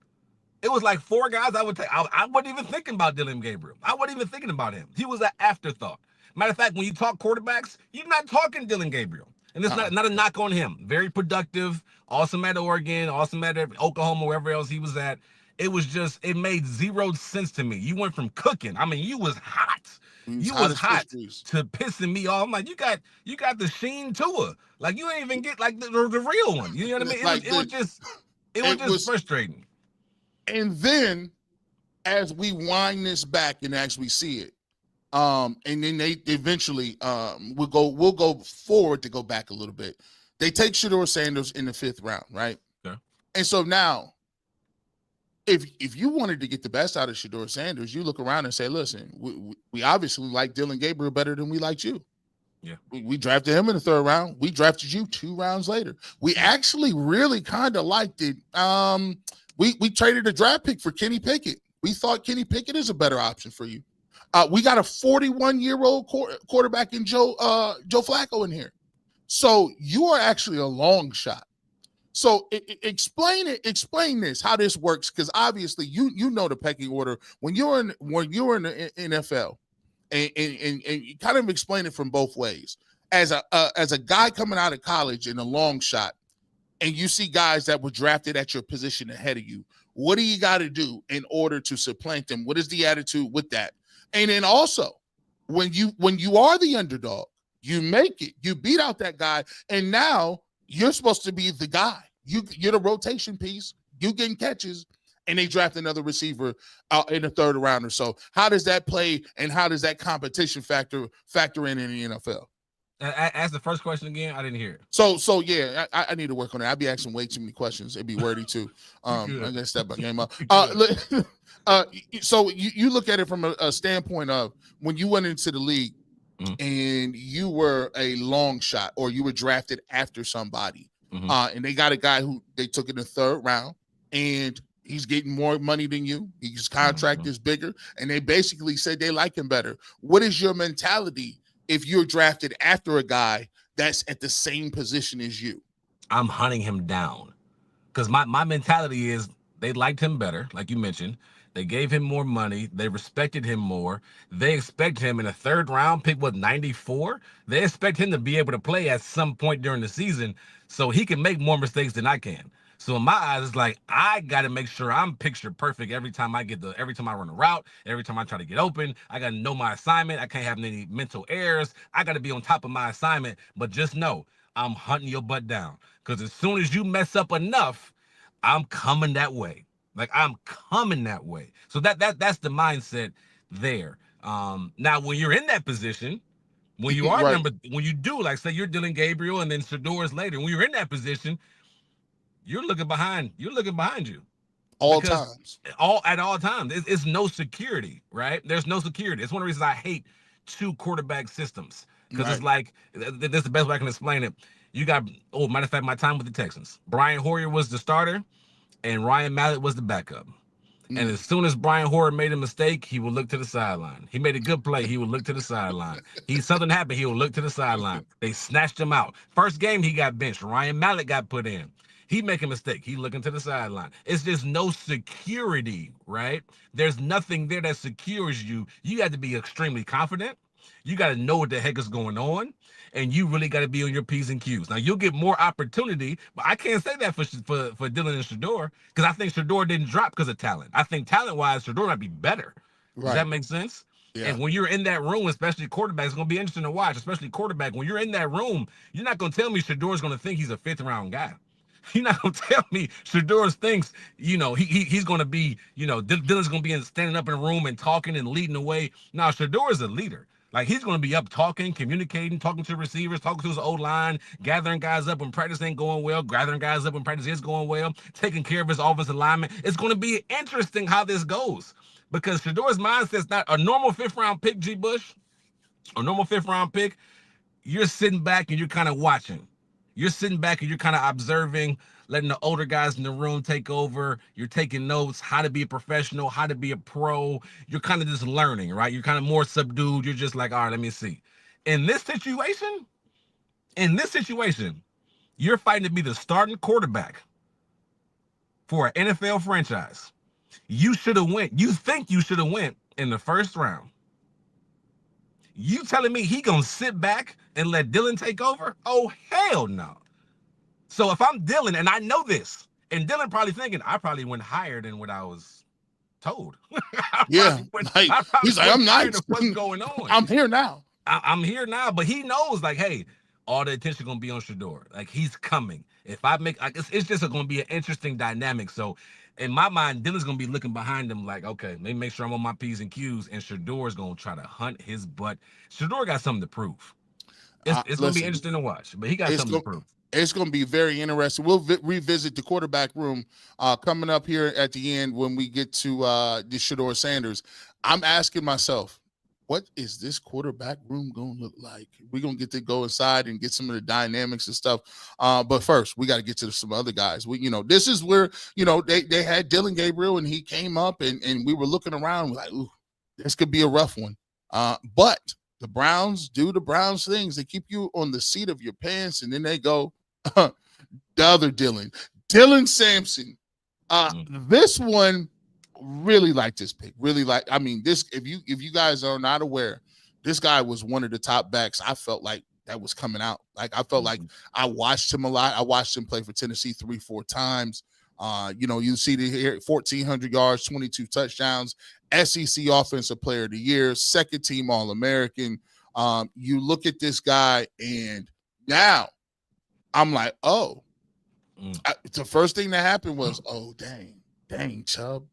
It was like 4 guys I would take. I wasn't even thinking about Dillon Gabriel. I wasn't even thinking about him. He was an afterthought. Matter of fact, when you talk quarterbacks, you're not talking Dillon Gabriel, and it's not a knock on him. Very productive, awesome at Oregon, awesome at Oklahoma, wherever else he was at. It was just, it made zero sense to me. You went from cooking. I mean, you was hot. You was hot to pissing me off. I'm like, you got the Sheen Tua. Like, you ain't even get like the real one. You know what I mean? It was just frustrating.
And then as we wind this back and as we see it, and then they eventually we'll go forward to go back a little bit. They take Shedeur Sanders in the 5th round, right?
Yeah.
And so now, if you wanted to get the best out of Shedeur Sanders, you look around and say, listen, we obviously like Dillon Gabriel better than we liked you.
Yeah.
We drafted him in the 3rd round. We drafted you 2 rounds later. We actually really kind of liked it. We traded a draft pick for Kenny Pickett. We thought Kenny Pickett is a better option for you. We got a 41-year-old quarterback in Joe Flacco in here. So you are actually a long shot. So explain this, how this works, because obviously you know the pecking order when you're in the NFL, and you kind of explain it from both ways. As a guy coming out of college in a long shot, and you see guys that were drafted at your position ahead of you, what do you got to do in order to supplant them? What is the attitude with that? And then also, when you are the underdog, you make it, you beat out that guy, and now you're supposed to be the guy. You're the rotation piece. You getting catches, and they draft another receiver in the 3rd round or so. How does that play, and how does that competition factor in the NFL?
Ask the first question again. I didn't hear it.
So yeah, I need to work on that. I'd be asking way too many questions. It'd be wordy too. I gotta step my game up. So you look at it from a standpoint of when you went into the league and you were a long shot, or you were drafted after somebody, and they got a guy who they took in the 3rd round, and he's getting more money than you. His contract is bigger, and they basically said they like him better. What is your mentality if you're drafted after a guy that's at the same position as you?
I'm hunting him down, because my mentality is they liked him better, like you mentioned. They gave him more money. They respected him more. They expect him in a 3rd round pick, 94? They expect him to be able to play at some point during the season so he can make more mistakes than I can. So in my eyes, it's like, I got to make sure I'm picture perfect every time I run a route, every time I try to get open. I got to know my assignment. I can't have any mental errors. I got to be on top of my assignment. But just know, I'm hunting your butt down, because as soon as you mess up enough, I'm coming that way. Like, I'm coming that way. So that's the mindset there. Now, when you're in that position, when you are when you do, like, say you're Dillon Gabriel and then Shedeur's later, when you're in that position, you're looking behind you. At all times. It's no security, right? There's no security. It's one of the reasons I hate 2 quarterback systems, because it's like, this is the best way I can explain it. You got, matter of fact, my time with the Texans, Brian Hoyer was the starter, and Ryan Mallett was the backup. And as soon as Brian Hoyer made a mistake, he would look to the sideline. He made a good play, he would look to the sideline. Something happened, he would look to the sideline. They snatched him out. First game, he got benched. Ryan Mallett got put in. He make a mistake. He looking to the sideline. It's just no security, right? There's nothing there that secures you. You got to be extremely confident. You got to know what the heck is going on, and you really got to be on your P's and Q's. Now you'll get more opportunity, but I can't say that for Dylan and Shedeur, because I think Shedeur didn't drop because of talent. I think talent-wise, Shedeur might be better. Does that make sense? Yeah. And when you're in that room, especially quarterback, it's going to be interesting to watch, especially quarterback. When you're in that room, you're not going to tell me Shedeur's going to think he's a fifth-round guy. You're not going to tell me Shedeur thinks, he's going to be, Dylan's going to be standing up in a room and talking and leading the way. Now, Shedeur is a leader. Like, he's going to be up talking, communicating, talking to receivers, talking to his O-line, gathering guys up when practice ain't going well, gathering guys up when practice is going well, taking care of his offensive lineman. It's going to be interesting how this goes, because Shedeur's mindset's not a normal fifth-round pick, G. Bush. A normal fifth-round pick, you're sitting back and you're kind of watching. You're sitting back and you're kind of observing, letting the older guys in the room take over. You're taking notes, how to be a professional, how to be a pro. You're kind of just learning, right? You're kind of more subdued. You're just like, all right, let me see. In this situation, you're fighting to be the starting quarterback for an NFL franchise. You should have went. You think you should have went in the first round. You telling me he gonna sit back and let Dylan take over? Oh, hell no. So if I'm Dylan, and I know this, and Dylan probably thinking, I probably went higher than what I was told.
He's like, I'm nice.
What's going on?
I'm here now.
I'm here now, but he knows, like, hey, all the attention gonna be on Shedeur. Like, he's coming. If I make, like, it's just gonna be an interesting dynamic. So in my mind, Dylan's gonna be looking behind him like, okay, let me make sure I'm on my P's and Q's, and Shedeur's gonna try to hunt his butt. Shedeur got something to prove. It's gonna be interesting to watch, but he got something to prove.
It's going to be very interesting. We'll revisit the quarterback room coming up here at the end when we get to the Shedeur Sanders. I'm asking myself, what is this quarterback room going to look like? We're going to get to go inside and get some of the dynamics and stuff. But first, we got to get to some other guys. This is where, they had Dillon Gabriel, and he came up, and we were looking around like, ooh, this could be a rough one. But the Browns do the Browns things. They keep you on the seat of your pants, and then they go, the other Deion Sampson. This one, really like this pick. Really like. I mean, this. If you guys are not aware, this guy was one of the top backs. I felt like that was coming out. Like, I felt like I watched him a lot. I watched him play for Tennessee 3-4 times. You see here 1,400 yards, 22 touchdowns, SEC Offensive Player of the Year, second team All-American. You look at this guy, and now I'm like, oh, the first thing that happened was, oh, dang, Chubb.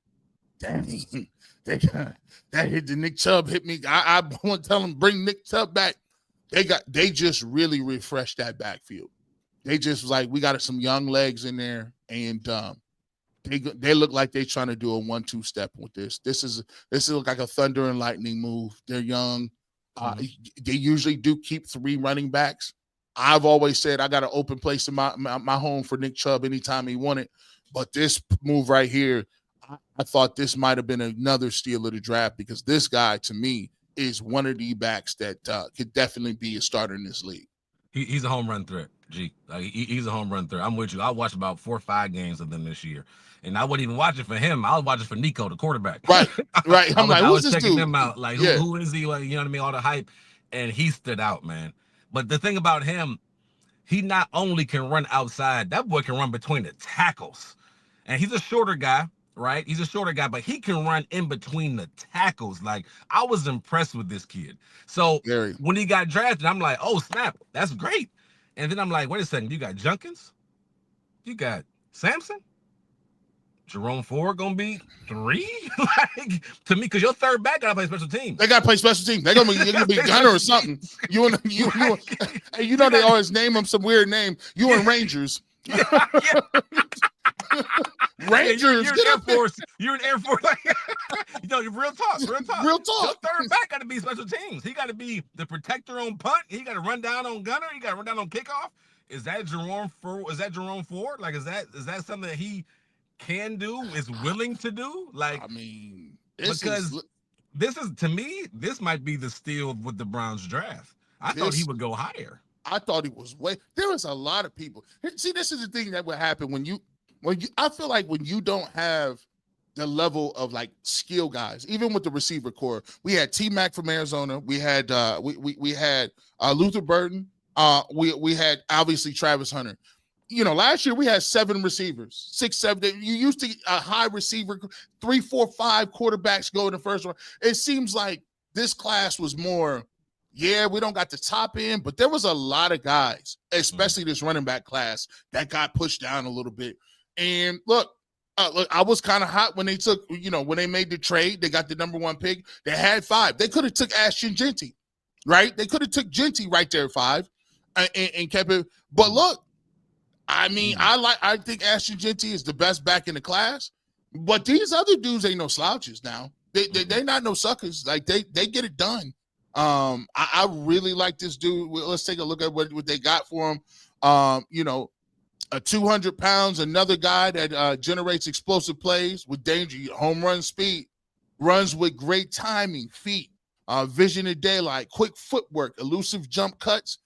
Dang, that hit the Nick Chubb hit me. I want to tell them, bring Nick Chubb back. They just really refreshed that backfield. They just was like, we got some young legs in there, and they look like they're trying to do a 1-2 step with this. This is like a thunder and lightning move. They're young. They usually do keep 3 running backs. I've always said I got an open place in my home for Nick Chubb anytime he wanted. But this move right here, I thought this might have been another steal of the draft, because this guy, to me, is one of the backs that could definitely be a starter in this league.
He's a home run threat, G. Like, he's a home run threat. I'm with you. I watched about 4 or 5 games of them this year, and I wouldn't even watch it for him. I was watching for Nico, the quarterback.
Right. I'm like, who's this dude?
I was checking them out. Like, who is he? Like, you know what I mean? All the hype, and he stood out, man. But the thing about him, he not only can run outside, that boy can run between the tackles, and he's a shorter guy. Right? He's a shorter guy, but he can run in between the tackles. Like, I was impressed with this kid. So when he got drafted, I'm like, oh, snap, that's great. And then I'm like, wait a second, you got Judkins? You got Sampson? Jerome Ford gonna be 3? Like, to me, because your third back gotta play special teams.
They gotta play special teams. They're gonna be gunner or something. They always name them some weird name. You and Rangers. Rangers,
you're in Air Force. You're in Air Force. Real talk. Your third back got to be special teams. He got to be the protector on punt. He got to run down on gunner. He got to run down on kickoff. Is that Jerome Ford? Like, is that something that he can do? Is willing to do? Like, I mean, this is to me, this might be the steal with the Browns draft. I thought he would go higher.
I thought he was there was a lot of people. See, this is the thing that would happen when you I feel like when you don't have the level of like skill guys, even with the receiver core, we had T-Mac from Arizona. We had we had Luther Burton. We had obviously Travis Hunter. Last year we had 7 receivers, 6, 7. You used to a high receiver, 3, 4, 5 quarterbacks go in the first one. It seems like this class was more, we don't got the top end, but there was a lot of guys, especially this running back class, that got pushed down a little bit. And look, I was kind of hot when they took, when they made the trade, they got the number 1 pick. They had 5. They could have took Ashton Jeanty, right? They could have took Jeanty right there at 5 and kept it. But look, I mean, I think Ashton Jeanty is the best back in the class, but these other dudes ain't no slouches now. They not no suckers. Like they get it done. I really like this dude. Let's take a look at what they got for him. 200 pounds, another guy that generates explosive plays with danger, home run speed, runs with great timing, feet, vision of daylight, quick footwork, elusive jump cuts,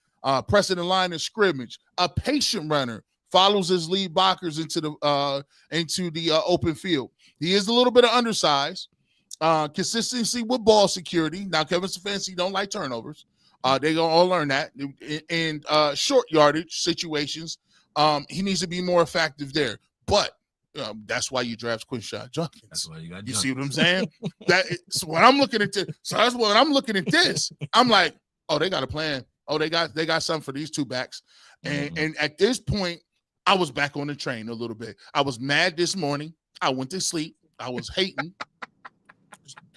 pressing the line of scrimmage, a patient runner, follows his lead blockers into the open field. He is a little bit of undersized, consistency with ball security. Now, Kevin Stefanski don't like turnovers. They're gonna all learn that. And short yardage situations, he needs to be more effective there. But that's why you draft Quinshon Judkins. That's why you got. You see what I'm saying? That's when I'm looking at this. So that's when I'm looking at this. I'm like, oh, they got a plan. Oh, they got something for these 2 backs. And at this point, I was back on the train a little bit. I was mad this morning. I went to sleep. I was hating.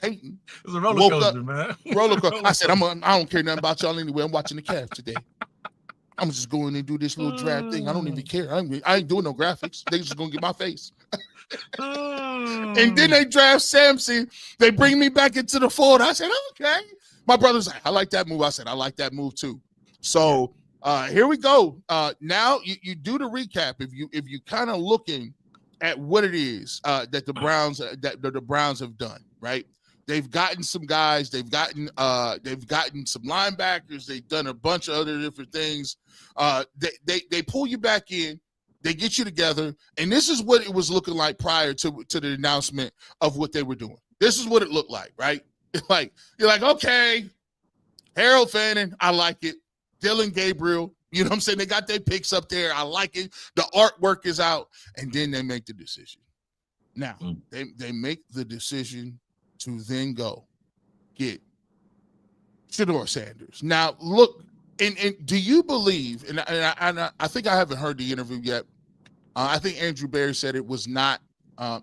It
was a roller coaster, man.
Roller coaster. I said, I don't care nothing about y'all anyway. I'm watching the Cavs today. I'm just going and do this little draft thing. I don't even care. I ain't doing no graphics. They just gonna get my face. And then they draft Sampson. They bring me back into the fold. I said, okay. My brother's like, I like that move. I said, I like that move too. So here we go. Now you do the recap. If you kind of looking at what it is that the Browns have done, right? They've gotten some guys. They've gotten some linebackers. They've done a bunch of other different things. They pull you back in. They get you together, and this is what it was looking like prior to the announcement of what they were doing. This is what it looked like, right? Like you're like, okay, Harold Fannin, I like it. Dylan Gabriel, you know what I'm saying? They got their picks up there. I like it. The artwork is out, and then they make the decision. Now they make the decision to then go get Shedeur Sanders. Now, look, and do you believe, and I think I haven't heard the interview yet. I think Andrew Berry said it was not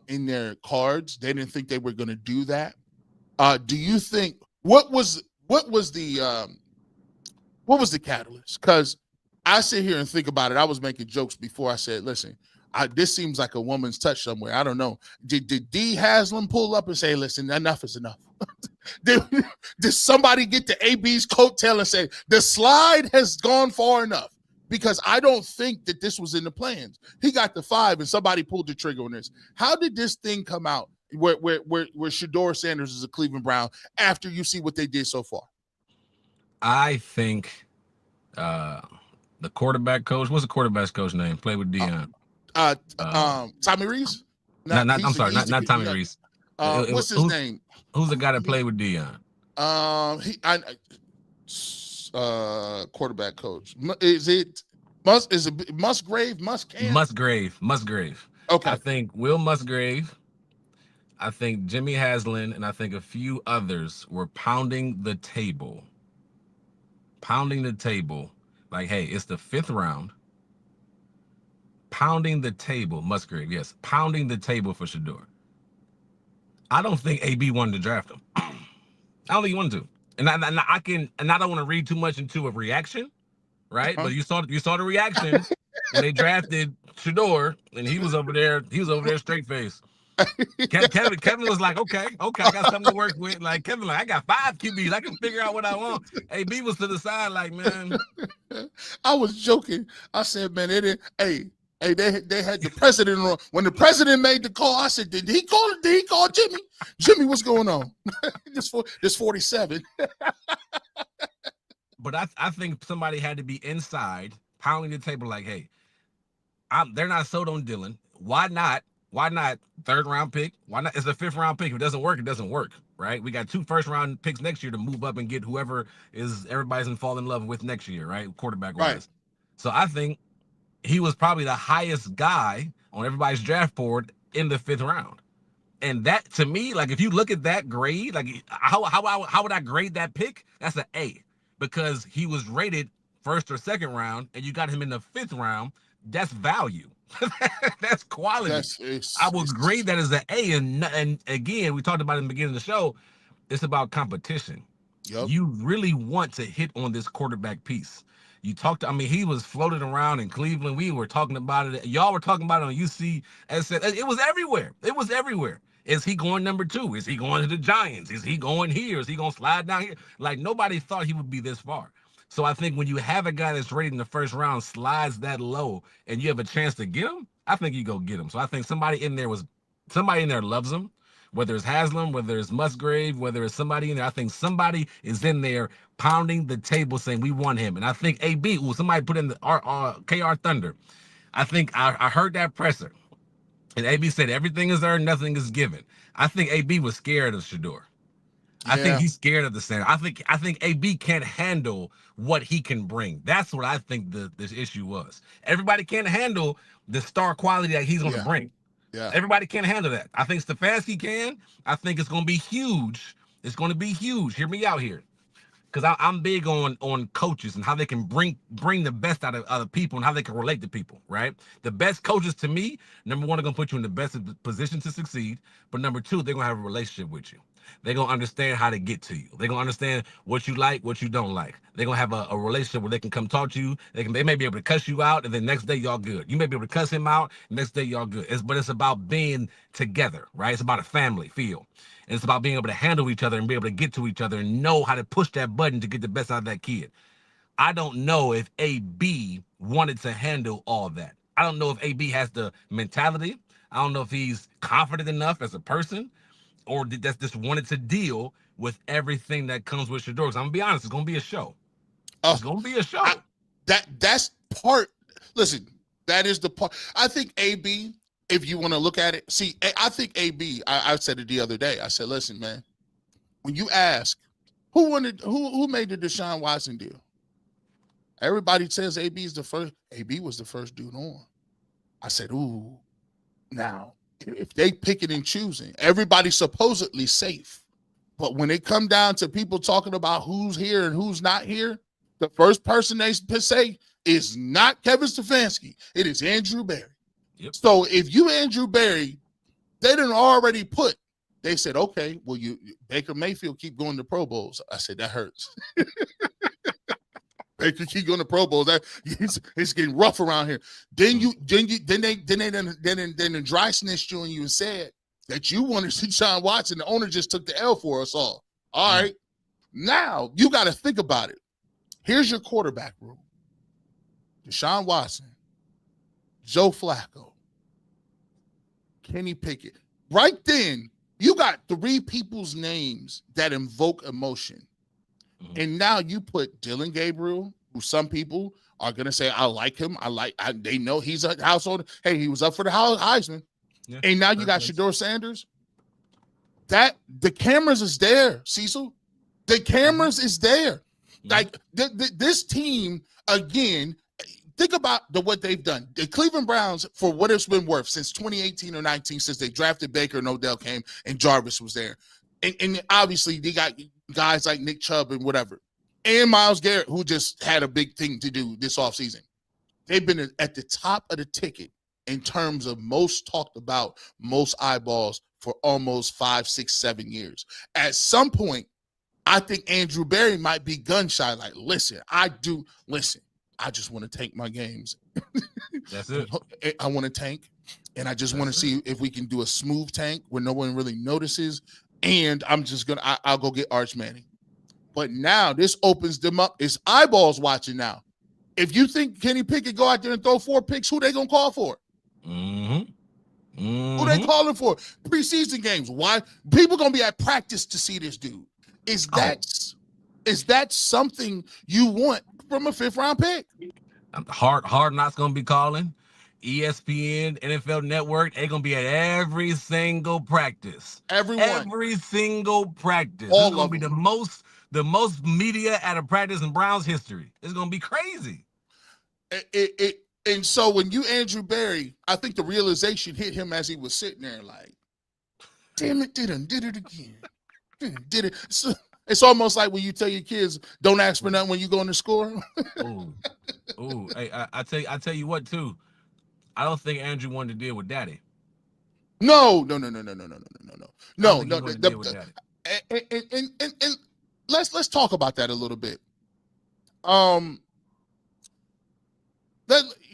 in their cards. They didn't think they were going to do that. Do you think what was the catalyst? Because I sit here and think about it. I was making jokes before. I said, listen, this seems like a woman's touch somewhere. I don't know. Did D. Haslam pull up and say, listen, enough is enough? did somebody get to AB's coattail and say, the slide has gone far enough? Because I don't think that this was in the plans. He got the 5 and somebody pulled the trigger on this. How did this thing come out where Shedeur Sanders is a Cleveland Brown after you see what they did so far?
I think the quarterback coach, what's the quarterback's coach name? Played with Deion.
Tommy Rees?
Not Tommy Rees.
What's his name?
Who's the guy that played with Deion?
Quarterback coach. Is it Musgrave?
Musgrave. Okay. I think Will Musgrave, I think Jimmy Haslam, and I think a few others were pounding the table. Like, hey, it's the 5th round. Pounding the table, Musgrave, yes. Pounding the table for Shedeur. I don't think AB wanted to draft him. I don't think he wanted to. And I don't want to read too much into a reaction, right? But you saw the reaction when they drafted Shedeur, and he was over there straight face. Kevin was like, okay, I got something to work with. Like Kevin, like I got 5 QBs, I can figure out what I want. AB was to the side, like, man.
I was joking. I said, man, they had the president on. When the president made the call, I said, did he call Jimmy? Jimmy, what's going on? This 47.
But I think somebody had to be inside pounding the table like, hey, they're not sold on Dylan. Why not? Why not third round pick? Why not? It's a fifth round pick. If it doesn't work, it doesn't work, right? We got 2 first round picks next year to move up and get whoever is everybody's in fall in love with next year, right? Quarterback
Right.
wise. So I think he was probably the highest guy on everybody's draft board in the 5th round. And that, to me, like, if you look at that grade, like, how would I grade that pick? That's an A, because he was rated 1st or 2nd round, and you got him in the 5th round. That's value. That's quality. I would grade that as an A. And again, we talked about it in the beginning of the show. It's about competition.
Yep.
You really want to hit on this quarterback piece. You talked. I mean, he was floated around in Cleveland. We were talking about it. Y'all were talking about it on UC. It was everywhere. It was everywhere. Is he going number 2? Is he going to the Giants? Is he going here? Is he going to slide down here? Like, nobody thought he would be this far. So I think when you have a guy that's rated in the 1st round, slides that low, and you have a chance to get him, I think you go get him. So I think somebody in there loves him. Whether it's Haslam, whether it's Musgrave, whether it's somebody in there, I think somebody is in there pounding the table saying we want him. And I think AB, somebody put in the KR Thunder. I think I heard that presser. And AB said everything is earned, nothing is given. I think AB was scared of Shedeur. I think he's scared of the center. I think AB can't handle what he can bring. That's what I think this issue was. Everybody can't handle the star quality that he's going to bring.
Yeah.
Everybody can't handle that. I think Stefanski can. I think it's going to be huge. It's going to be huge. Hear me out here. Because I'm big on coaches and how they can bring the best out of other people and how they can relate to people, right? The best coaches, to me, number 1, are going to put you in the best position to succeed. But number 2, they're going to have a relationship with you. They're going to understand how to get to you. They're going to understand what you like, what you don't like. They're going to have a relationship where they can come talk to you. They may be able to cuss you out, and then next day y'all good. You may be able to cuss him out, and next day y'all good. But it's about being together, right? It's about a family feel. And it's about being able to handle each other and be able to get to each other and know how to push that button to get the best out of that kid. I don't know if AB wanted to handle all that. I don't know if AB has the mentality. I don't know if he's confident enough as a person, or that's just wanted to deal with everything that comes with Shedeur. I'm gonna be honest, it's gonna be a show. It's gonna be a show.
That's part. Listen, that is the part. I think AB, if you want to look at it, see, I think AB. I said it the other day. I said, listen, man, when you ask who made the Deshaun Watson deal, everybody says AB is the first. AB was the first dude on. I said, ooh, now. If they picking and choosing, everybody's supposedly safe. But when it come down to people talking about who's here and who's not here, the first person they say is not Kevin Stefanski. It is Andrew Berry.
Yep.
So if you Andrew Berry, they didn't already put. They said, okay, well, you Baker Mayfield keep going to Pro Bowls. I said, that hurts. Baker keep going to Pro Bowls. It's getting rough around here. Then they dry snitched you and you said that you wanted Deshaun Watson. The owner just took the L for us all. All right. Now you got to think about it. Here's your quarterback room. Deshaun Watson, Joe Flacco, Kenny Pickett. Right then, you got 3 people's names that invoke emotion. And now you put Dylan Gabriel, who some people are going to say, I like him. They know he's a household. Hey, he was up for the Heisman. Yeah, and now you got Shedeur Sanders. That the cameras is there, Cecil. The cameras is there. Like this team, again, think about what they've done. The Cleveland Browns, for what it's been worth since 2018 or 19, since they drafted Baker and Odell came and Jarvis was there. And obviously they got guys like Nick Chubb and whatever. And Myles Garrett, who just had a big thing to do this offseason. They've been at the top of the ticket in terms of most talked about, most eyeballs for almost 5, 6, 7 years. At some point, I think Andrew Berry might be gun shy. Like, listen, I just want to tank my games.
That's it.
I want to tank, and I just want to see if we can do a smooth tank where no one really notices. And I'm just I'll go get Arch Manning. But now this opens them up. It's eyeballs watching now. If you think Kenny Pickett go out there and throw 4 picks, who they gonna call for? Who they calling for? Preseason games. Why? People gonna be at practice to see this dude. Is that something you want from a 5th-round pick?
Hard Knocks gonna be calling. ESPN, NFL Network, they're gonna be at every single practice.
Everyone,
Every single practice. This is
all
gonna
of
be
them.
the most media at a practice in Browns history. It's gonna be crazy.
And so when you Andrew Berry, I think the realization hit him as he was sitting there like, damn it, did it again. Did it. It's almost like when you tell your kids, don't ask for nothing when you go in the score.
Ooh. Hey, I tell you what too. I don't think Andrew wanted to deal with Daddy.
No.
I don't think he wanted to deal with Daddy.
And let's talk about that a little bit.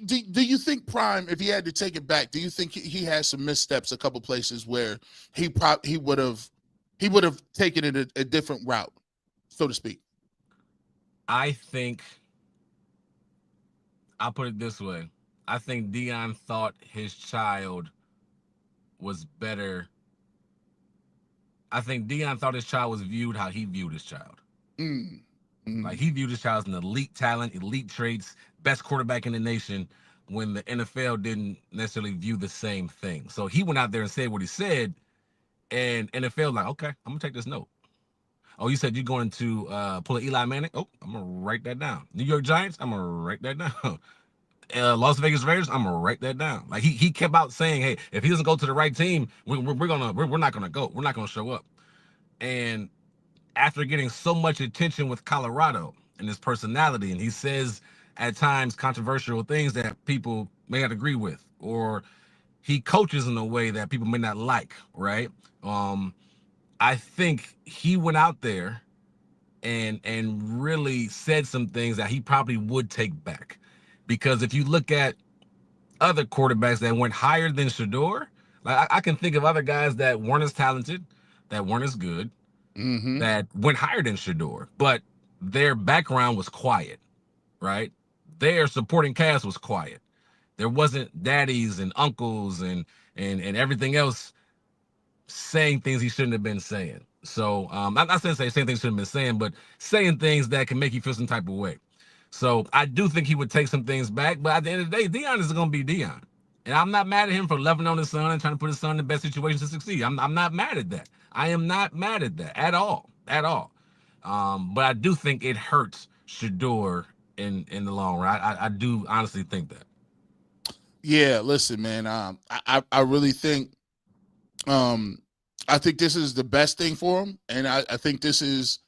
Do you think Prime, if he had to take it back, do you think he has some missteps, a couple places where he would have taken it a different route, so to speak?
I think I'll put it this way. I think Deion thought his child was better. I think Deion thought his child was viewed how he viewed his child. Like he viewed his child as an elite talent, elite traits, best quarterback in the nation, when the NFL didn't necessarily view the same thing. So he went out there and said what he said, and NFL like, okay, I'm gonna take this note. Oh, you said you're going to pull an Eli Manning? Oh, I'm gonna write that down. New York Giants? I'm gonna write that down. Las Vegas Raiders? I'm gonna write that down. Like he kept out saying, hey, if he doesn't go to the right team, we're not gonna go. We're not gonna show up. And after getting so much attention with Colorado and his personality, and he says at times controversial things that people may not agree with, or he coaches in a way that people may not like, right? I think he went out there and really said some things that he probably would take back. Because if you look at other quarterbacks that went higher than Shedeur, like I can think of other guys that weren't as talented, that weren't as good, that went higher than Shedeur, but their background was quiet, right? Their supporting cast was quiet. There wasn't daddies and uncles and everything else saying things he shouldn't have been saying. So I'm not saying things he shouldn't have been saying, but saying things that can make you feel some type of way. So I do think he would take some things back, but at the end of the day, Deion is going to be Deion. And I'm not mad at him for loving on his son and trying to put his son in the best situation to succeed. I'm not mad at that. I am not mad at that at all. But I do think it hurts Shedeur in the long run. I do honestly think that.
Yeah, listen, man. I really think I think this is the best thing for him, and I think it's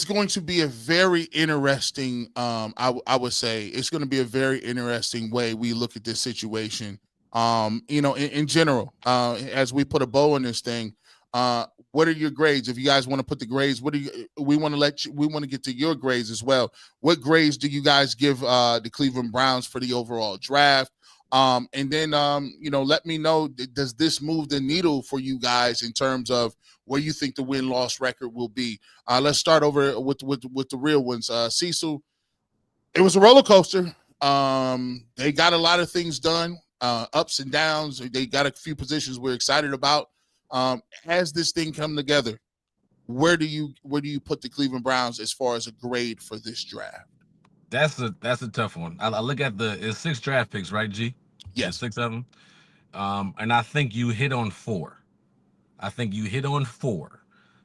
going to be a very interesting. I would say it's going to be a very interesting way we look at this situation. In general, as we put a bow on this thing, what are your grades? If you guys want to put the grades, we want to get to your grades as well. What grades do you guys give the Cleveland Browns for the overall draft? And then let me know, does this move the needle for you guys in terms of where you think the win-loss record will be? Let's start over with the real ones. Cecil, it was a roller coaster. They got a lot of things done, ups and downs. They got a few positions we're excited about. As this thing come together, where do you put the Cleveland Browns as far as a grade for this draft?
That's a tough one. I look at it's 6 draft picks, right, G?
Yes.
There's 6 of them. And I think you hit on 4.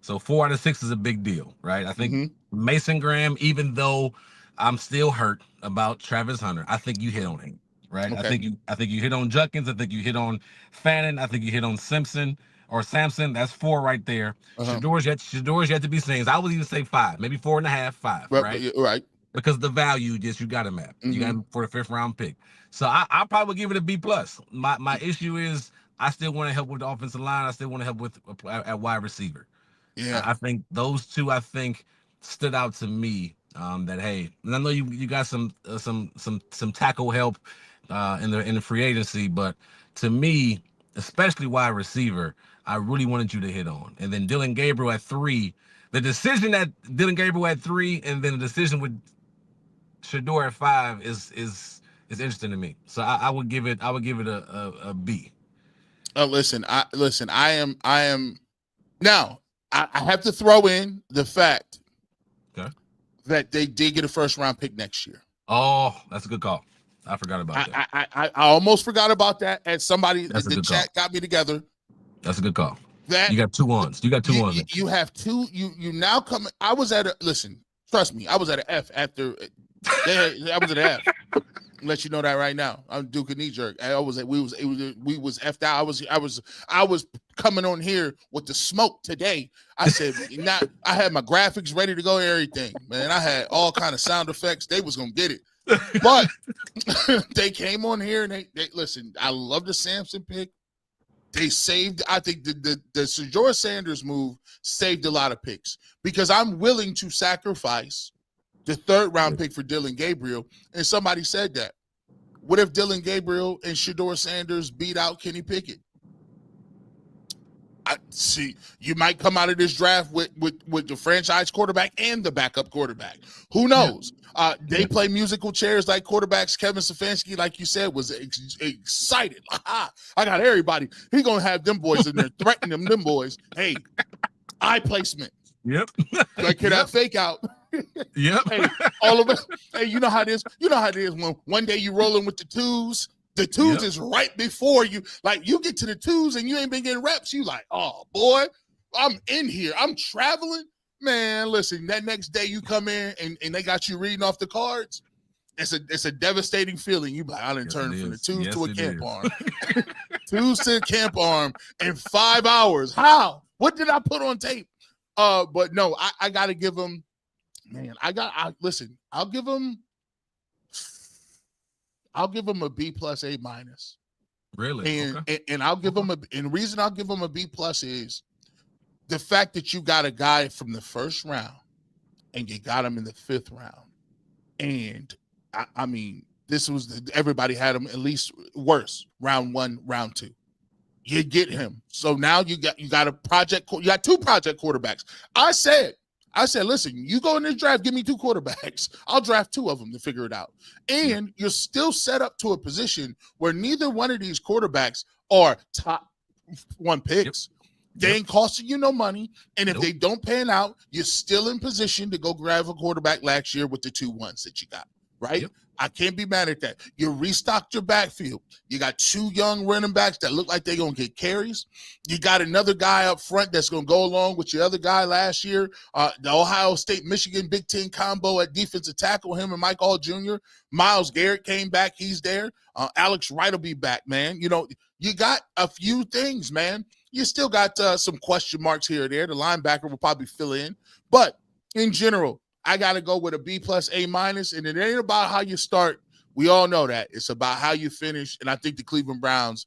So 4 out of 6 is a big deal, right? I think Mason Graham, even though I'm still hurt about Travis Hunter, I think you hit on him, right? Okay. I think you hit on Judkins. I think you hit on Fannin. I think you hit on Sampson. That's 4 right there. Shedeur's yet to be seen. I would even say 5, maybe 4.5, 5, right?
Right.
Because the value you got him at. You got him for the 5th round pick. So I'll probably give it a B+. My issue is I still want to help with the offensive line. I still want to help with at wide receiver. Yeah. I think those 2 stood out to me. That hey, and I know you got some tackle help in the free agency, but to me, especially wide receiver, I really wanted you to hit on. And then Dillon Gabriel at 3. The decision that Dillon Gabriel at 3, and then the decision with Shedeur at 5 is interesting to me. So I would give it a B.
Listen, I am now. I have to throw in the fact
Okay.
that they did get a first round pick next year.
Oh, that's a good call. I forgot about that.
I almost forgot about that. And somebody
That's
the chat got me together.
That's a good call.
That
you got 2 ones. You got 2 ones.
You have 2. You now come. I was at a listen. Trust me. I was at an F after. I was at an F. Let you know that right now. I'm Duke a knee jerk. We was effed out. I was coming on here with the smoke today. I said, I had my graphics ready to go and everything. Man, I had all kind of sound effects. They was gonna get it. But they came on here and they listen, I love the Sampson pick. They saved, I think the Shedeur Sanders move saved a lot of picks because I'm willing to sacrifice the 3rd round pick for Dillon Gabriel. And somebody said that. What if Dillon Gabriel and Shedeur Sanders beat out Kenny Pickett? I see. You might come out of this draft with the franchise quarterback and the backup quarterback. Who knows? They play musical chairs like quarterbacks. Kevin Stefanski, like you said, was excited. I got everybody. He gonna have them boys in there threatening them boys. Hey, eye placement.
Yep.
Like hear that fake out.
Yep.
Hey, all of it. Hey, you know how it is. You know how it is when one day you rolling with the twos. The twos is right before you. Like you get to the twos and you ain't been getting reps. You like, oh boy, I'm in here. I'm traveling. Man, listen, that next day you come in and they got you reading off the cards. It's a devastating feeling. You like, I done turned from the twos to a camp arm. Twos to a camp arm in 5 hours. How? What did I put on tape? But no, I gotta give them, man, listen, I'll give them a B plus A minus.
Really?
And I'll give them and the reason I'll give them a B plus is the fact that you got a guy from the 1st round and you got him in the 5th round. And I mean, this was everybody had him at least worse, round 1, round 2. You get him. So now you got you got 2 project quarterbacks. I said, listen, you go in this draft, give me 2 quarterbacks. I'll draft 2 of them to figure it out. And you're still set up to a position where neither one of these quarterbacks are top 1 picks. They ain't costing you no money. And if they don't pan out, you're still in position to go grab a quarterback last year with the 2 ones that you got, right? I can't be mad at that. You restocked your backfield. You got 2 young running backs that look like they're going to get carries. You got another guy up front that's going to go along with your other guy last year. The Ohio State-Michigan Big Ten combo at defensive tackle, him and Mike All Jr. Myles Garrett came back. He's there. Alex Wright will be back, man. You know, you got a few things, man. You still got some question marks here or there. The linebacker will probably fill in. But in general, I got to go with a B plus A minus, and it ain't about how you start. We all know that. It's about how you finish, and I think the Cleveland Browns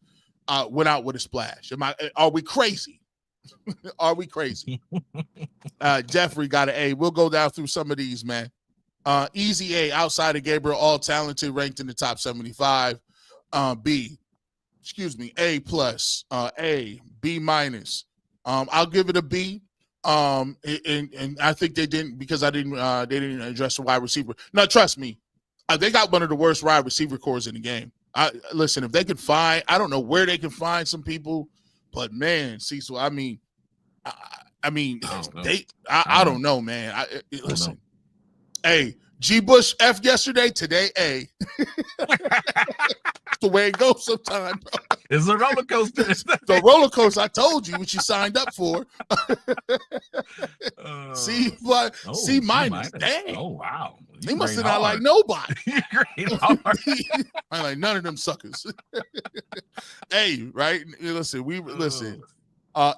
went out with a splash. Are we crazy? Are we crazy? Jeffrey got an A. We'll go down through some of these, man. Easy A, outside of Gabriel, all talented, ranked in the top 75. A plus, A, B minus. I'll give it a B. And I think they didn't because they didn't address the wide receiver. Now, trust me, they got one of the worst wide receiver cores in the game. Listen, if they could find, I don't know where they can find some people, but man, Cecil, I don't know, man. Listen, hey, G. Bush F yesterday, today A. The way it goes sometimes, bro.
It's a roller coaster.
The roller coaster. I told you what you signed up for. C minus. Dang.
Oh wow.
He must have not like nobody. I like none of them suckers. Hey, right? Listen,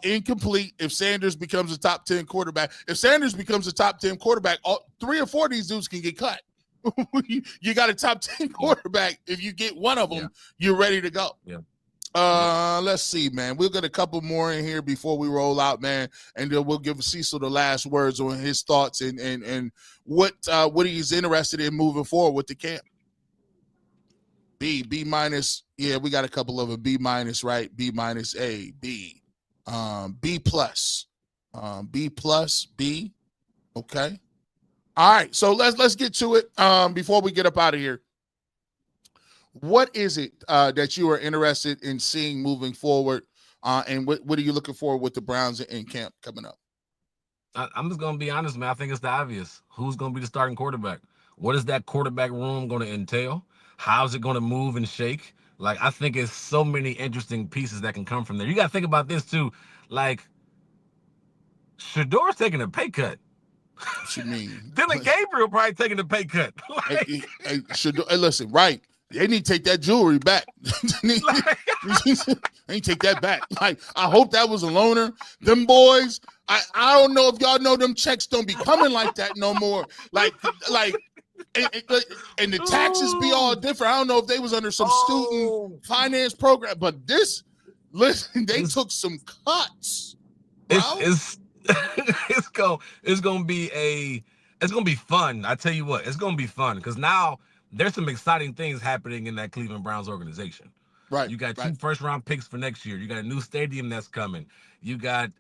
incomplete. If Sanders becomes a top 10 quarterback, all 3 or 4 of these dudes can get cut. You got a top 10 quarterback. If you get one of them, you're ready to go. Let's see, man. We'll get a couple more in here before we roll out, man, and then we'll give Cecil the last words on his thoughts and what he's interested in moving forward with the camp. B minus. Yeah, we got a couple of a B minus, right? B minus, A, B, B plus, B. Okay. All right, so let's get to it before we get up out of here. What is it that you are interested in seeing moving forward, and what are you looking for with the Browns in camp coming up?
I'm just gonna be honest, man. I think it's the obvious. Who's gonna be the starting quarterback? What is that quarterback room gonna entail? How's it gonna move and shake? Like, I think it's so many interesting pieces that can come from there. You gotta think about this too. Like, Shedeur's taking a pay cut.
What you mean?
Dylan Gabriel probably taking a pay cut. Like,
Hey, listen, right? They need to take that jewelry back. They need to take that back. Like, I hope that was a loaner. Them boys, I don't know if y'all know them checks don't be coming like that no more. Like, and the taxes be all different. I don't know if they was under some student finance program, but this, listen, they took some cuts. Bro.
It's gonna be fun. I tell you what, it's gonna be fun because now there's some exciting things happening in that Cleveland Browns organization.
Right.
You got 2 first-round picks for next year. You got a new stadium that's coming. You got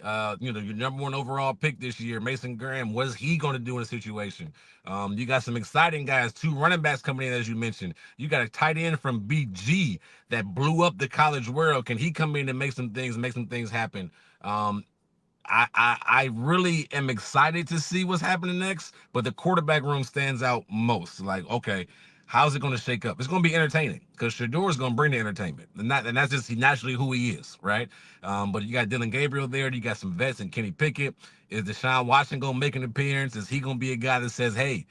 your number 1 overall pick this year, Mason Graham. What is he going to do in a situation? You got some exciting guys, 2 running backs coming in, as you mentioned. You got a tight end from BG that blew up the college world. Can he come in and make some things happen? I really am excited to see what's happening next, but the quarterback room stands out most. Like, okay, how's it going to shake up? It's going to be entertaining because Shedeur is going to bring the entertainment, and that's just naturally who he is, right? But you got Dylan Gabriel there. You got some vets and Kenny Pickett. Is Deshaun Watson going to make an appearance? Is he going to be a guy that says, hey,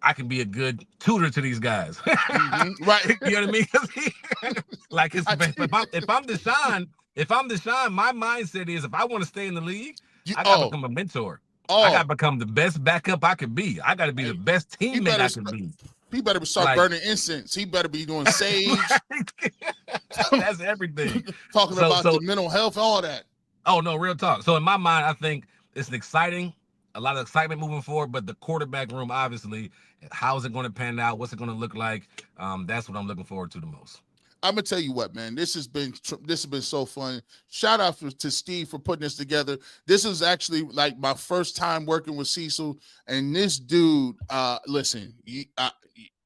I can be a good tutor to these guys?
Right.
You know what I mean? Like, if I'm Deshaun, my mindset is if I want to stay in the league, I got to become a mentor. I got to become the best backup I could be. I got to be the best teammate I could be.
He better start burning incense. He better be doing sage.
That's everything.
Talking about the mental health, all that.
Oh, no, real talk. So in my mind, I think it's a lot of excitement moving forward, but the quarterback room, obviously, how is it going to pan out? What's it going to look like? That's what I'm looking forward to the most.
I'm gonna tell you what, man. This has been so fun. Shout out to Steve for putting this together. This is actually like my first time working with Cecil, and this dude. Listen,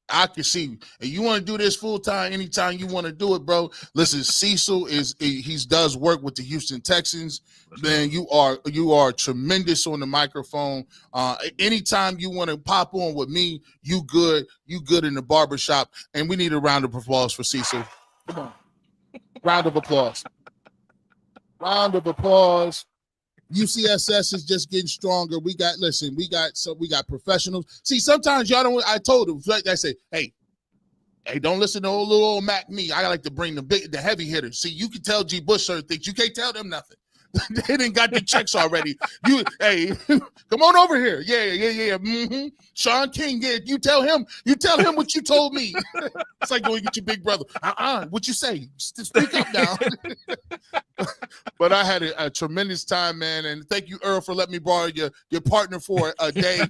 I can see you want to do this full time anytime you want to do it, bro. Listen, Cecil he does work with the Houston Texans. Man, you are tremendous on the microphone. Anytime you want to pop on with me, you good in the barbershop, and we need a round of applause for Cecil. Come on. Round of applause. Round of applause. UCSS is just getting stronger. We got professionals. See, sometimes y'all don't. I told them, like I say, hey, don't listen to little old Mac me. I like to bring the heavy hitters. See, you can tell G. Bush certain things. You can't tell them nothing. They didn't got the checks already. Hey, come on over here. Yeah. Mm-hmm. Sean King, yeah. You tell him what you told me. It's like going to get your big brother. What you say? Speak up now. But I had a tremendous time, man, and thank you, Earl, for letting me borrow your partner for a day.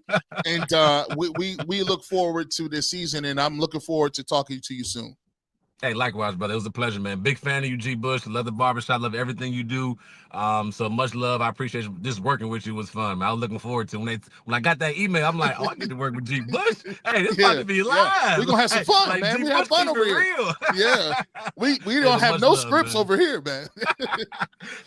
And we look forward to this season, and I'm looking forward to talking to you soon.
Hey, likewise, brother. It was a pleasure, man. Big fan of you, G. Bush. Love the barbershop. Love everything you do. So much love. I appreciate you. Just working with you was fun, man. I was looking forward to when I got that email. I'm like, I get to work with G. Bush. Hey, this about to be live.
Yeah. We're gonna have some fun, like, man. We have fun over here. Real. Yeah. We don't have no scripts over here, man.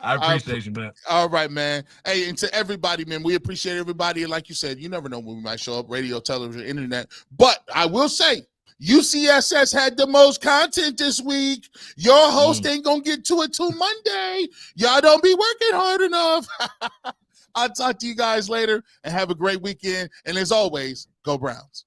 I appreciate you, man.
All right, man. Hey, and to everybody, man, we appreciate everybody. And like you said, you never know when we might show up, radio, television, internet. But I will say, UCSS had the most content this week. Your host ain't gonna get to it till Monday. Y'all don't be working hard enough. I'll talk to you guys later and have a great weekend. And as always, go Browns.